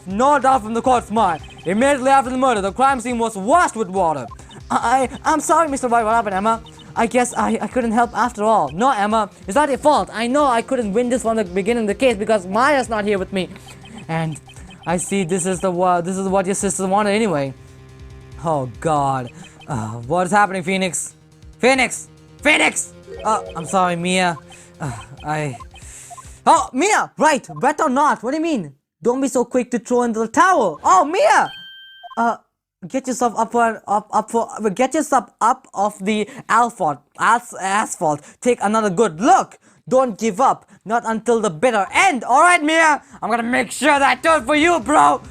no doubt from the court's mind. Immediately after the murder, the crime scene was washed with water. I'm sorry, Mr. Wright. What happened, Emma? I guess I couldn't help after all. No, Emma, it's not your fault. I know I couldn't win this from the beginning of the case because Maya's not here with me. And I see this is what your sister wanted anyway. Oh God. What's happening, Phoenix? Phoenix! Phoenix! I'm sorry, Mia. Oh, Mia! Right, wet or not? What do you mean? Don't be so quick to throw into the towel. Oh, Mia! Get yourself get yourself up off the asphalt. Take another good look. Don't give up. Not until the bitter end. All right, Mia. I'm gonna make sure that I do it for you, bro.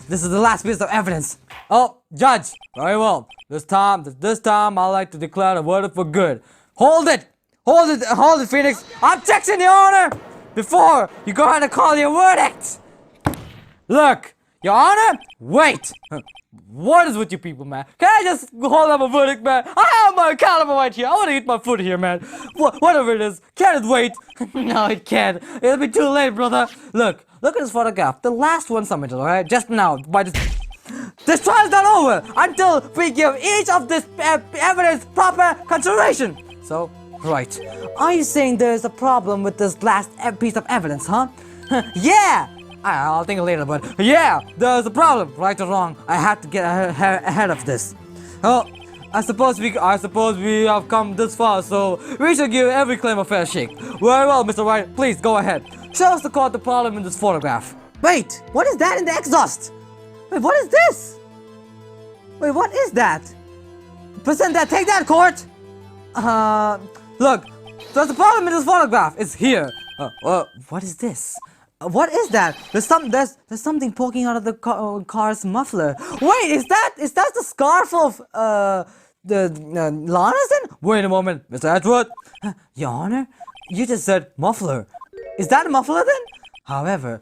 This is the last piece of evidence. Oh, Judge. Very well. This time, I'd like to declare the verdict for good. Hold it, Phoenix. Objection, Your Honor. Before you go ahead and call your verdict. Look, Your Honor. Wait. What is with you people, man? Can I just hold up a verdict, man? I have my caliber right here. I want to eat my food here, man. Whatever it is, can it wait? No, it can't. It'll be too late, brother. Look at this photograph. The last one submitted, alright? Just now. This trial's not over until we give each of this evidence proper consideration. So, right. Are you saying there's a problem with this last piece of evidence, huh? Yeah! I'll think later, but yeah, there's a problem, right or wrong. I had to get ahead of this. Oh, I suppose we have come this far, so we should give every claim a fair shake. Very well, Mr. White, please go ahead. Show us the court the problem in this photograph. Wait, what is that in the exhaust? Wait, what is this? Wait, what is that? Present that, take that, court. Look, there's a problem in this photograph. It's here. What is this? What is that? There's something poking out of the car's muffler. Wait, is that the scarf of Lana's then? Wait a moment, Mr. Edward. Your Honor, you just said muffler. Is that a muffler then? However,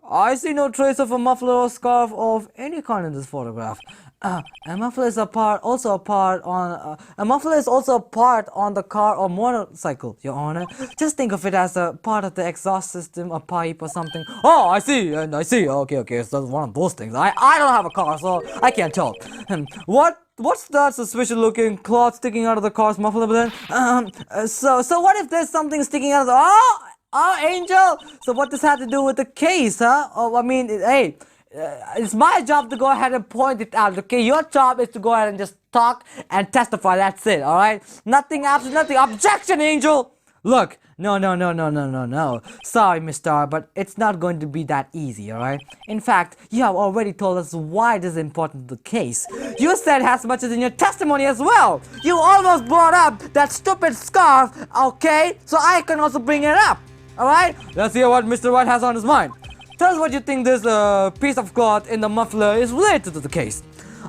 I see no trace of a muffler or scarf of any kind in this photograph. A muffler is also a part on the car or motorcycle, Your Honor. Just think of it as a part of the exhaust system, a pipe or something. Oh, I see. Okay. So one of those things. I don't have a car, so I can't tell. What's that suspicious-looking cloth sticking out of the car's muffler then? So what if there's something sticking out of the... Oh, Angel! So what does have to do with the case, huh? Oh, I mean, hey... it's my job to go ahead and point it out, okay? Your job is to go ahead and just talk and testify, that's it, alright? Nothing, absolutely nothing. Objection, Angel! Look, no. Sorry, Miss Star, but it's not going to be that easy, alright? In fact, you have already told us why this is important to the case. You said as much as in your testimony as well. You almost brought up that stupid scarf, okay? So I can also bring it up, alright? Let's hear what Mr. White has on his mind. Tell us what you think this piece of cloth in the muffler is related to the case.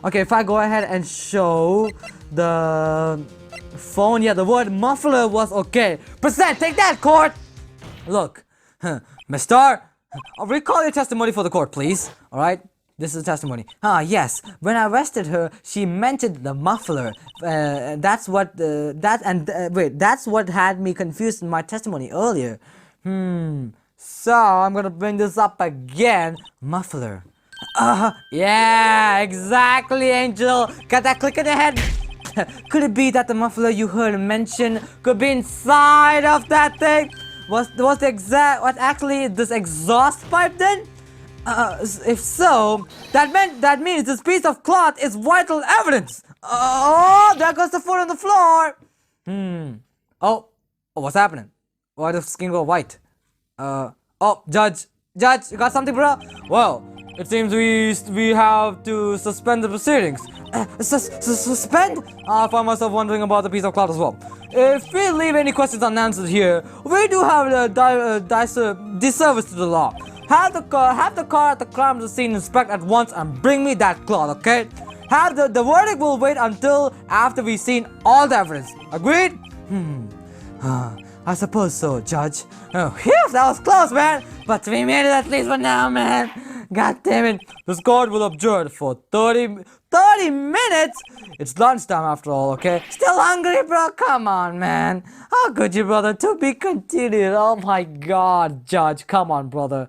Okay, if I go ahead and show the phone, yeah, the word muffler was okay. Present, take that, court! Look, Miss Star, I'll recall your testimony for the court, please. Alright, this is the testimony. Yes, when I arrested her, she mentioned the muffler. That's what had me confused in my testimony earlier. So, I'm gonna bring this up again. Muffler. Yeah, exactly, Angel. Got that click in the head? Could it be that the muffler you heard mentioned could be inside of that thing? Was actually this exhaust pipe then? If so, that means this piece of cloth is vital evidence. Oh, there goes the foot on the floor. Oh, what's happening? Why does the skin go white? Judge, you got something, bro? Well, it seems we have to suspend the proceedings. Suspend? I find myself wondering about the piece of cloth as well. If we leave any questions unanswered here, we do have a disservice to the law. Have the car at the crime scene inspect at once and bring me that cloth, okay? Have the verdict will wait until after we've seen all the evidence. Agreed? I suppose so, Judge. Oh, phew, that was close, man. But we made it at least for now, man. God damn it. This court will adjourn for 30 minutes? It's lunchtime after all, okay? Still hungry, bro? Come on, man. How could you, brother? To be continued. Oh my God, Judge. Come on, brother.